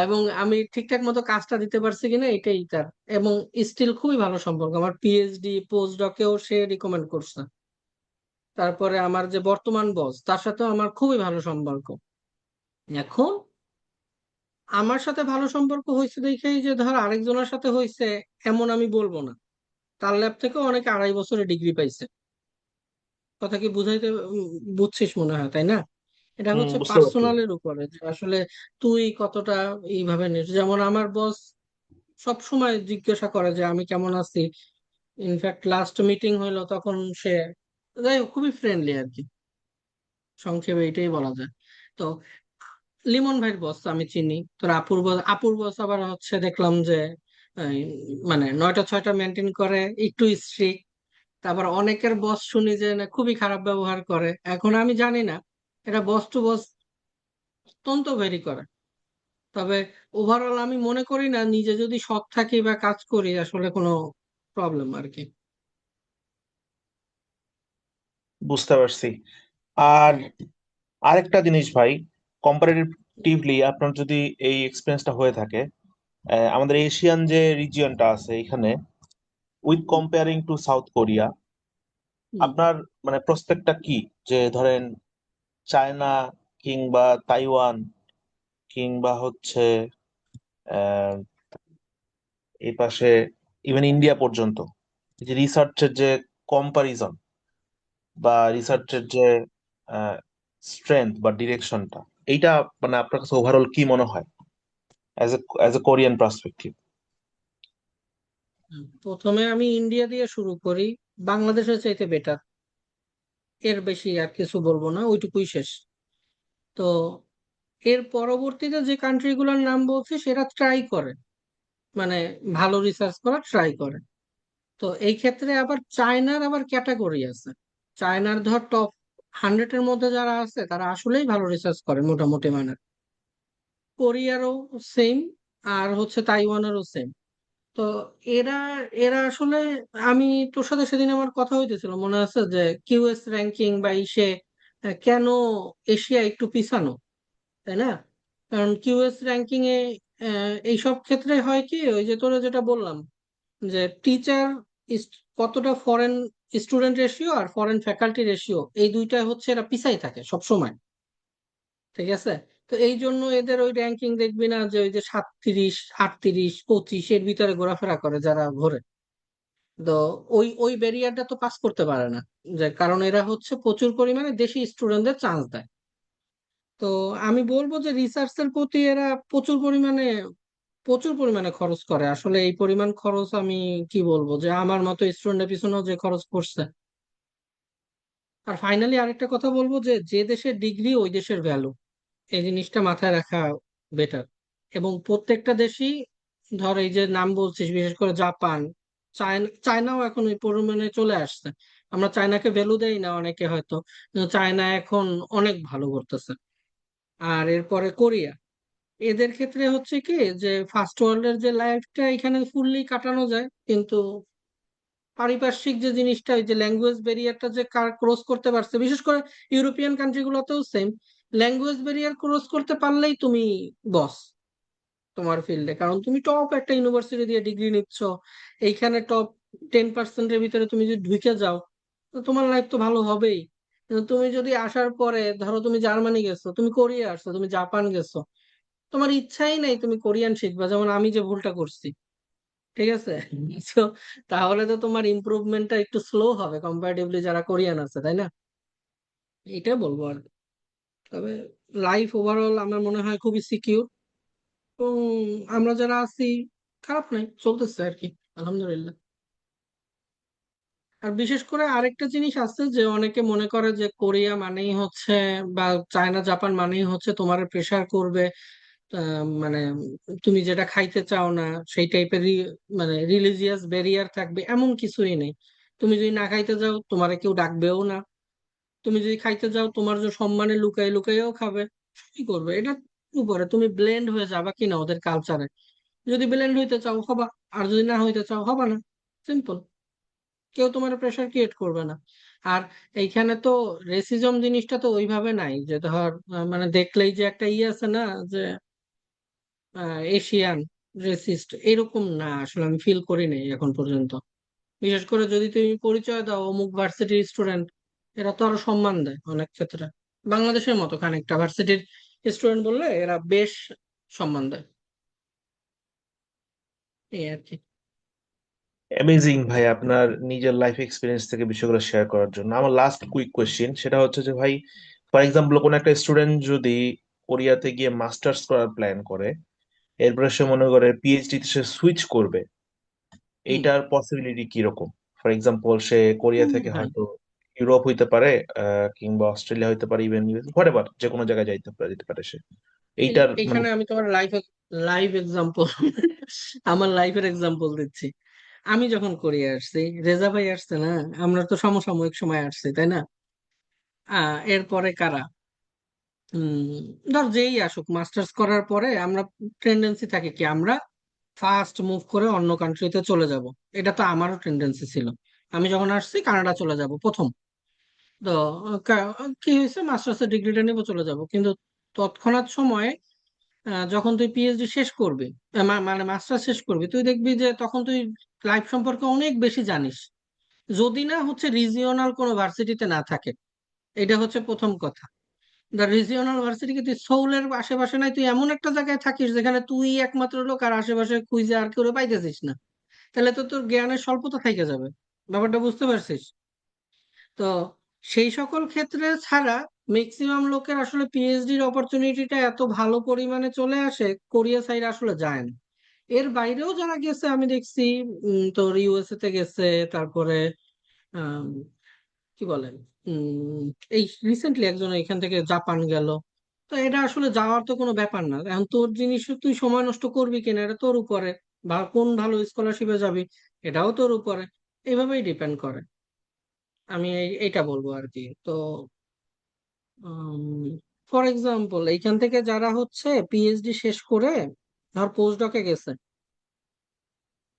এবং আমি ঠিকঠাক মতো কাজটা দিতে পারছি কিনা এটাই তার। এবং স্টিল খুবই ভালো সম্পর্ক, আমার পিএইচডি পোস্ট ডকেও সে রিকমেন্ড করছে। তারপরে আমার যে বর্তমান বস, তার সাথেও আমার খুবই ভালো সম্পর্ক। এখন আমার সাথে ভালো সম্পর্ক হয়েছে দেখেই যে ধর আরেকজনের সাথে হয়েছে এমন আমি বলবো না, তার ল্যাব থেকে অনেকে 2.5 বছরে ডিগ্রি পাইছে। কথা কি বুঝাইতে বুঝছিস মনে হয়, তাই না? এটা হচ্ছে বুঝতে পারছি। পার্সোনালের উপরে যে আসলে তুই কতটা এইভাবে নিস। যেমন আমার বস সব সময় জিজ্ঞাসা করে যে আমি কেমন আছি। ইনফ্যাক্ট লাস্ট মিটিং হইলো তখন সে, যাই হোক, খুবই ফ্রেন্ডলি আর কি, সংক্ষেপে এটাই বলা যায়। তো লিমন ভাইয়ের বস আমি চিনি, তোর আপুর বস আবার হচ্ছে দেখলাম যে এই, মানে 9টা 6টা মেনটেন করে, একটু স্ট্রিক্ট। তারপর অনেকের বস শুনি যে না খুবই খারাপ ব্যবহার করে, এখন আমি জানি না, এটা বস টু বস অত্যন্ত ভেরি করে। তবে ওভারঅল আমি মনে করি না, নিজে যদি সৎ থাকি বা কাজ করি আসলে কোনো প্রবলেম আর কি। বুঝতে পারছি। আর আরেকটা জিনিস ভাই, কম্পারেটিভলি আপনার যদি এই এক্সপিরিয়েন্সটা হয়ে থাকে, আমাদের এশিয়ান যে রিজিয়নটা আছে এখানে, with comparing to South Korea, hmm. আপনার মানে প্রসপেক্টটা কি? যে ধরেন চায়না কিংবা তাইওয়ান কিংবা হচ্ছে আহ, এই পাশে ইভেন ইন্ডিয়া পর্যন্ত, এই যে রিসার্চের যে কম্পারিজন বা রিসার্চের যে স্ট্রেংথ বা ডিরেকশনটা, এইটা মানে আপনার কাছে ওভারঅল কি মনে হয় অ্যাজ এ কোরিয়ান পার্সপেক্টিভ? প্রথমে আমি ইন্ডিয়া দিয়ে শুরু করি, বাংলাদেশের চাইতে বেটার, এর বেশি আর কিছু বলবো না, ওইটুকুই শেষ। তো এর পরবর্তীতে যে কান্ট্রিগুলোর নাম বলছি সেটা ট্রাই করে, মানে ভালো রিসার্চ করা ট্রাই করে। তো এই ক্ষেত্রে আবার চায়নার আবার ক্যাটাগরি আছে। চায়নার ধর টপ 100-এর মধ্যে যারা আছে তারা আসলেই ভালো রিসার্চ করে মোটামুটি, মানে কোরিয়ারও সেম, আর হচ্ছে তাইওয়ানেরও সেম। তো এরা এরা আসলে, আমি তোর সাথে সেদিন আমার কথা হইতেছিল মনে আছে যে কিউএস র্যাঙ্কিং বা ইসে কেন এশিয়া একটু পিছানো, তাই না? কারণ কিউএস র্যাঙ্কিং এ এইসব ক্ষেত্রে হয় কি, ওই যে তোরা যেটা বললাম যে টিচার কতটা ফরেন স্টুডেন্ট রেশিও আর ফরেন ফ্যাকাল্টি রেশিও, এই দুইটা হচ্ছে এরা পিছাই থাকে সব সময়। ঠিক আছে, তো এই জন্য এদের ওই র্যাঙ্কিং দেখবি না যে ওই যে 37, 38, 25 এর ভিতরে ঘোরাফেরা করে যারা ঘোরে। তো ওই ব্যারিয়ারটা তো পাস করতে পারে না, যে কারণ এরা হচ্ছে প্রচুর পরিমাণে দেশি স্টুডেন্টদের চান্স দেয়। তো আমি বলবো যে রিসার্চের প্রতি এরা প্রচুর পরিমাণে খরচ করে। আসলে এই পরিমাণ খরচ আমি কি বলবো, যে আমার মতো স্টুডেন্টের পিছনেও যে খরচ করছে। আর ফাইনালি আরেকটা কথা বলবো, যে যে দেশের ডিগ্রি ওই দেশের ভ্যালু, এই জিনিসটা মাথায় রাখা বেটার। এবং প্রত্যেকটা দেশই, ধর এই যে নাম বলছিস, বিশেষ করে জাপান, চায়নাও এখন ওই পরিমাণে চলে আসছে। আমরা চায়নাকে ভ্যালু দেই না অনেকে হয়তো, কিন্তু চায়না এখন অনেক ভালো করতেছে। আর এরপরে কোরিয়া, এদের ক্ষেত্রে হচ্ছে কি, যে ফার্স্ট ওয়ার্ল্ডের যে লাইফটা এখানে ফুললি কাটানো যায়, কিন্তু পারিপার্শ্বিক যে জিনিসটা, ওই যে ল্যাঙ্গুয়েজ ব্যারিয়ারটা যে ক্রস করতে পারছে, বিশেষ করে ইউরোপিয়ান কান্ট্রি গুলোতেও সেম, ল্যাঙ্গুয়েজ ব্যারিয়ার ক্রস করতে পারলেই তুমি বস তোমার ফিল্ডে, কারণ তুমি টপ একটা ইউনিভার্সিটি দিয়ে ডিগ্রি নিচ্ছ, এইখানে টপ 10%-এর ভিতরে তুমি যদি ঢুকে যাও, তো তোমার লাইফ তো ভালো হবেই। কিন্তু তুমি যদি আসার পরে, ধরো তুমি জার্মানি গেছো, তুমি কোরিয়া আসছো, তুমি জাপান গেছো, তোমার ইচ্ছাই নাই তুমি কোরিয়ান শিখবা, যেমন আমি যে ভুলটা করছি, ঠিক আছে? তো তাহলে তো তোমার ইমপ্রুভমেন্টটা একটু স্লো হবে কম্পারেটিভলি যারা কোরিয়ান আছে, তাই না? এটা বলবো আর কি। তবে লাইফ ওভারঅল আমার মনে হয় খুবই সিকিউর, এবং আমরা যারা আছি খারাপ নাই, চলতেছে আর কি, আলহামদুলিল্লাহ। আর বিশেষ করে আরেকটা জিনিস আছে, যে অনেকে মনে করে যে কোরিয়া মানেই হচ্ছে, বা চায়না জাপান মানেই হচ্ছে তোমার প্রেসার করবে, মানে তুমি যেটা খাইতে চাও না সেই টাইপের, মানে রিলিজিয়াস ব্যারিয়ার থাকবে, এমন কিছুই নেই। তুমি যদি না খাইতে যাও তোমার কেউ ডাকবেও না, তুমি যদি খাইতে যাও তোমার যে সম্মানে লুকাই লুকাইও খাবে, কি করবে এটা উপরে, তুমি ব্লেন্ড হয়ে যাবা কিনা ওদের কালচারে। যদি ব্লেন্ড হইতে চাও হবা, আর যদি না হইতে চাও হবা না, সিম্পল। কেউ তোমার প্রেশার ক্রিয়েট করবে না। আর এইখানে তো রেসিজম জিনিসটা তো ওইভাবে নাই, যে ধর মানে দেখলেই যে একটা আছে না, যে এশিয়ান রেসিস্ট, এরকম না, আসলে আমি ফিল করি নাই এখন পর্যন্ত। বিশেষ করে যদি তুমি পরিচয় দাও অমুক ভার্সিটির স্টুডেন্ট, এরা তো আরো সম্মান দেয় অনেক ক্ষেত্রে, বাংলাদেশের মতো খানিকটা ভার্সিটির স্টুডেন্ট বললে এরা বেশ সম্মান দেয়, এই আর কি। অ্যামেজিং ভাই, আপনার নিজের লাইফ এক্সপিরিয়েন্স থেকে বিষয়গুলো শেয়ার করার জন্য। আমার লাস্ট কুইক কোয়েশ্চেন, সেটা হচ্ছে যে ভাই, ফর এক্সাম্পল কোন একটা স্টুডেন্ট যদি কোরিয়াতে গিয়ে মাস্টার্স করার প্ল্যান করে, এরপরে সে মনে করে পিএইচডি তে সে সুইচ করবে, হুম। এইটার পসিবিলিটি কিরকম? ফর এক্সাম্পল সে কোরিয়া থেকে ভাই, হয়তো ইউরোপ হইতে পারে, কিংবা অস্ট্রেলিয়া হইতে পারে, ইভেন হোয়াটএভার, যে কোনো জায়গায় যেতে পারে সে। এইটার মানে এইখানে আমি তোমার লাইভ এক্সাম্পল আমার লাইফের এক্সাম্পল দিচ্ছি। আমি যখন কোরিয়া আসছি, রেজা ভাই আসছে না, আমরা তো সমসাময়িক সময় আসছি, তাই না? এরপরে কারা, ধর যেই আসুক মাস্টার্স করার পরে, আমরা টেন্ডেন্সি থাকে কি, আমরা ফার্স্ট মুভ করে অন্য কান্ট্রিতে চলে যাব। এটা তো আমারও টেন্ডেন্সি ছিল। আমি যখন আসছি কানাডা চলে যাব প্রথম। তো কি হয়েছে, মাস্টার্সের ডিগ্রিটা নিবো, চলে যাব। কিন্তু তৎক্ষণাৎ সময়ে যখন তুই পিএইচডি শেষ করবি, মানে মাস্টার শেষ করবি, তুই দেখবি যে তখন তুই লাইফ সম্পর্কে অনেক বেশি জানিস, যদি না হচ্ছে রিজিওনাল কোনো ভার্সিটিতে না থাকে। এটা হচ্ছে প্রথম কথা। দ্য রিজিওনাল ভার্সিটি তুই সোউলের আশেপাশে নাই, তুই এমন একটা জায়গায় থাকিস যেখানে তুই একমাত্র লোক, আর আশেপাশে খুঁজে আর কেউ পাইতেছিস না, তাহলে তো তোর জ্ঞানের স্বল্পতা থেকে যাবে। ব্যাপারটা বুঝতে পারছিস? তো সেই সকল ক্ষেত্রে ছাড়া ম্যাক্সিমাম লোকের আসলে পিএইচডির অপরচুনিটিটা এত ভালো পরিমাণে চলে আসে, কোরিয়া সাইড আসলে যায় না। এর বাইরেও যারা গেছে আমি দেখছি, তোর ইউএসএ তে গেছে, তারপরে আম, কি বলেন, উম এই রিসেন্টলি একজন এখান থেকে জাপান গেল। তো এটা আসলে যাওয়ার তো কোনো ব্যাপার না, এখন তোর জিনিস তুই সময় নষ্ট করবি কিনা এটা তোর উপরে, বা কোন ভালো স্কলারশিপে যাবি এটাও তোর উপরে, এইভাবেই ডিপেন্ড করে। আমি এইটা বলবো আর কি। তো ফর এক্সাম্পল এইখান থেকে যারা হচ্ছে পিএইচডি শেষ করে ধর পোস্ট ডকে গেছে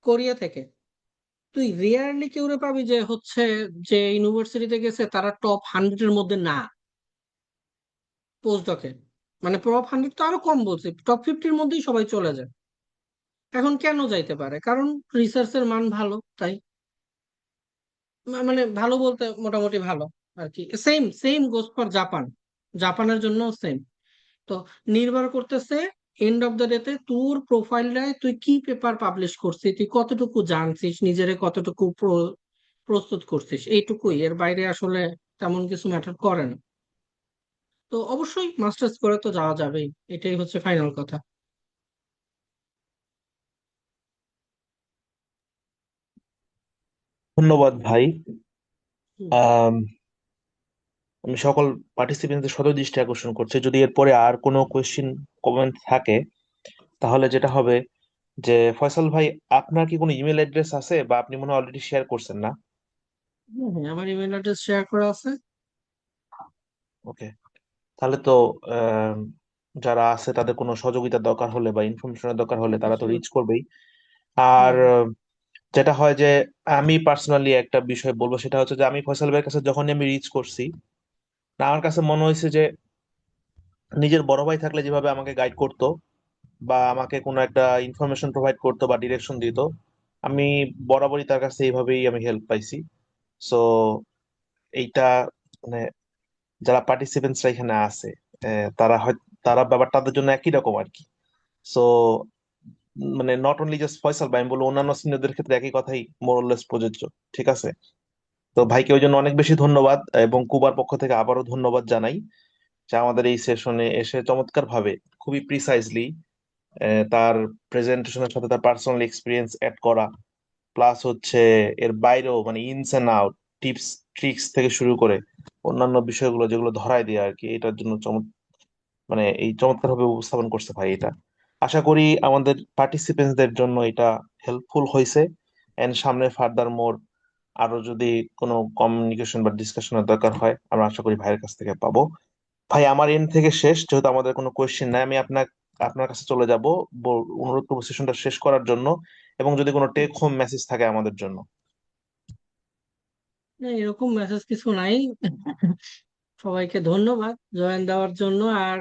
কোরিয়া থেকে, তুই রেয়ারলি কেউ পাবি যে হচ্ছে, যে ইউনিভার্সিটিতে গেছে তারা টপ 100-এর মধ্যে না পোস্ট ডকে। মানে টপ 100 তো আরো কম, বলছি টপ 50-র মধ্যেই সবাই চলে যায়। এখন কেন যাইতে পারে? কারণ রিসার্চের মান ভালো, তাই। মানে ভালো বলতে মোটামুটি ভালো আর কি। Same same goes for Japan, জাপানের জন্য সেম। তো নির্ভর করতেছে এন্ড অফ দ্য ডেতে তোর প্রোফাইলটায় তুই কি পেপার পাবলিশ করছিস, তুই কতটুকু জানছিস, নিজেরে কতটুকু প্রস্তুত করছিস, এইটুকুই, এর বাইরে আসলে তেমন কিছু ম্যাটার করে না। তো অবশ্যই মাস্টার্স করে তো যাওয়া যাবেই, এটাই হচ্ছে ফাইনাল কথা। ধন্যবাদ ভাই। হুম। আম, আমি সকল পার্টিসিপেন্টদের সদয় আকর্ষণ করছি, যদি এরপরে আর কোনো কোয়েশ্চেন কমেন্ট থাকে তাহলে যেটা হবে যে, ফয়সাল ভাই, আপনার কি কোনো ইমেল অ্যাড্রেস আছে, বা আপনি মনে হয় অলরেডি শেয়ার করছেন না? হ্যাঁ, হ্যাঁ, আমার ইমেল অ্যাড্রেস শেয়ার করা আছে। ওকে, তাহলে তো আম, যারা আছে তাদের কোনো সহযোগিতার দরকার হলে বা ইনফরমেশনের দরকার হলে তারা তো অবশ্যই। রিচ করবেই। আর হুম। যেটা হয় যে, আমি পার্সোনালি একটা বিষয় বলবো, সেটা হচ্ছে যে আমি ফয়সাল ভাইয়ের কাছে যখনই আমি রিচ করছি, না আমার কাছে মনে হয়েছে যে নিজের বড় ভাই থাকলে যেভাবে আমাকে গাইড করতো বা আমাকে কোনো একটা ইনফরমেশন প্রোভাইড করতো বা ডিরেকশন দিত, আমি বরাবরই তার কাছে এইভাবেই আমি হেল্প পাইছি। সো এইটা মানে যারা পার্টিসিপেন্টসরা এখানে আছে, তারা হয় তারা ব্যাপারটা তাদের জন্য একই রকম আর কি। সো মানে নট অনলি জাস্ট ফয়সাল ভাই, আমি বলবো অন্যান্য সিনিয়রদের ক্ষেত্রে একই কথাই মোরলেস প্রযোজ্য। ঠিক আছে, তো ভাইকে ওই জন্য অনেক বেশি ধন্যবাদ, এবং কুবার পক্ষ থেকে আবারও ধন্যবাদ জানাই যে আমাদের এই সেশনে এসে চমৎকার ভাবে, খুবই প্রিসাইজলি তার প্রেজেন্টেশনের সাথে তার পার্সোনাল এক্সপিরিয়েন্স অ্যাড করা, প্লাস হচ্ছে এর বাইরেও মানে ইনস এন্ড আউট, টিপস ট্রিক্স থেকে শুরু করে অন্যান্য বিষয়গুলো যেগুলো ধরায় দেওয়া আর কি, এটার জন্য মানে এই চমৎকার ভাবে উপস্থাপন করছে ভাই এটা। আশা করি আমাদের পার্টিসিপেন্টসদের জন্য এটা হেল্পফুল হয়েছে। এন্ড সামনে ফার্দার মোর আরো যদি কোনো কমিউনিকেশন বা ডিসকাশনের দরকার হয়, আমরা আশা করি ভাইয়ের কাছ থেকে পাবো। ভাই, আমার এন্ড থেকে শেষ, যেহেতু আমাদের কোনো কোয়েশ্চেন নাই, আমি আপনার কাছে চলে যাব অনুরোধ করবো সেশনটা শেষ করার জন্য, এবং যদি কোনো টেক হোম মেসেজ থাকে আমাদের জন্য। না, এরকম মেসেজ কিছু নাই। সবাইকে ধন্যবাদ জয়েন দেওয়ার জন্য। আর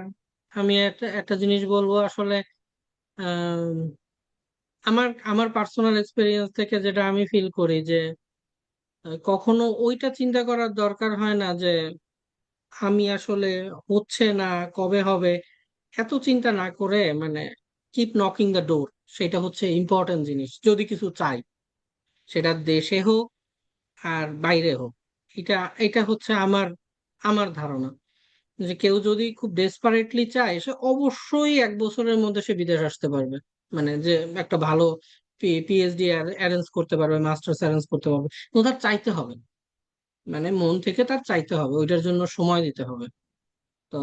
আমি একটা একটা জিনিস বলবো আসলে, আম, আমার আমার পার্সোনাল এক্সপিরিয়েন্স থেকে যেটা আমি ফিল করি যে কখনো ওইটা চিন্তা করার দরকার হয় না যে আমি আসলে হচ্ছে না, কবে হবে, এত চিন্তা না করে মানে কিপ নকিং দ্য ডোর, সেটা হচ্ছে ইম্পর্টেন্ট জিনিস যদি কিছু চাই, সেটা দেশে হোক আর বাইরে হোক। এটা এটা হচ্ছে আমার আমার ধারণা যে কেউ যদি খুব ডেসপারেটলি চায়, সে অবশ্যই 1 বছরের মধ্যে সে বিদেশ আসতে পারবে। মানে যে একটা ভালো পিএইচডি অ্যারেঞ্জ করতে পারবে, মাস্টার্স অ্যারেঞ্জ করতে পারবে, তো তার চাইতে হবে, মানে মন থেকে তার চাইতে হবে, ওইটার জন্য সময় দিতে হবে। তো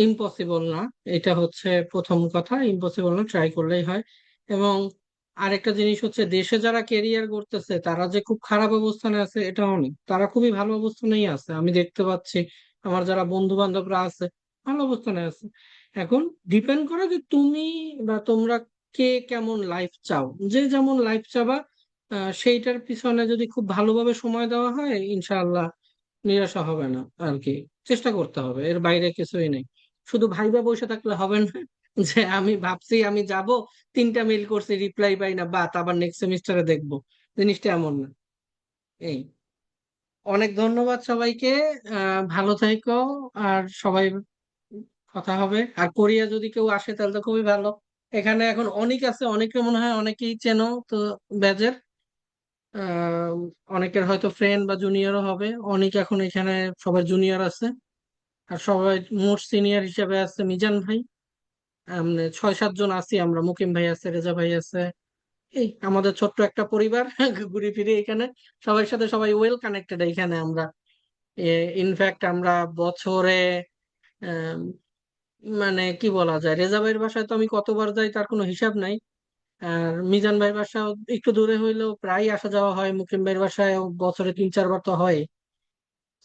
ইম্পসিবল না, এটা হচ্ছে প্রথম কথা, ইম্পসিবল না, ট্রাই করলেই হয়। এবং আরেকটা জিনিস হচ্ছে, দেশে যারা কেরিয়ার করতেছে তারা যে খুব খারাপ অবস্থানে আছে এটাও নেই, তারা খুবই ভালো অবস্থানেই আছে, আমি দেখতে পাচ্ছি। আমার যারা বন্ধু বান্ধবরা আছে ভালো অবস্থানে আছে। এখন ডিপেন্ড করে যে তুমি বা তোমরা কে কেমন লাইফ চাও, যে যেমন লাইফ চাবা, সেইটার পিছনে যদি খুব ভালোভাবে সময় দেওয়া হয়, ইনশাআল্লাহ নিরাশা হবে না আর কি। চেষ্টা করতে হবে, এর বাইরে কিছুই নেই। শুধু ভাইবা বসে থাকলে হবে না যে আমি ভাবছি আমি যাব, 3টা মেইল করছি, রিপ্লাই পাই না, বা আবার নেক্সট সেমিস্টারে দেখবো, জিনিসটা এমন না। এই, অনেক ধন্যবাদ সবাইকে। ভালো থাইকো। আর সবাই কথা হবে। আর কোরিয়া যদি কেউ আসে তাহলে তো খুবই ভালো। এখানে এখন অনেক আছে, অনেকে মনে হয় অনেকেই চেনো তো ব্যাচের। আহ অনেকের হয়তো ফ্রেন্ড বা জুনিয়রও হবে, অনেক এখন এখানে সবাই জুনিয়র আছে। আর সবাই মোট সিনিয়র হিসেবে আছে মিজান ভাই। 6-7 জন আছি আমরা, মুকিম ভাই আছে, রেজা ভাই আছে। এই আমাদের ছোট্ট একটা পরিবার ঘুরে ফিরে এখানে সবার সাথে সবাই ওয়েল কানেক্টেড এখানে আমরা। ইনফ্যাক্ট আমরা বছরে আম, মানে কি বলা যায়, রেজা ভাইয়ের বাসায় তো আমি কতবার যাই তার কোনো হিসাব নাই। আর মিজান ভাইয়ের বাসাও একটু দূরে হইলেও প্রায় আসা যাওয়া হয়, মুকিম ভাইয়ের বাসায় বছরে 3-4 বার তো হয়।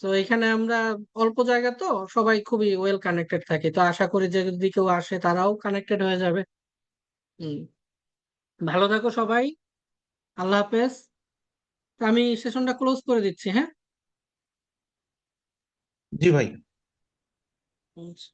তো এখানে আমরা অল্প জায়গা তো সবাই খুবই ওয়েল কানেক্টেড থাকি, তো আশা করি যে যদি কেউ আসে তারাও কানেক্টেড হয়ে যাবে। হম। ভালো থাকো সবাই। আল্লাহ হাফেজ। তো আমি সেশনটা ক্লোজ করে দিচ্ছি, হ্যাঁ। জি ভাই। আচ্ছা।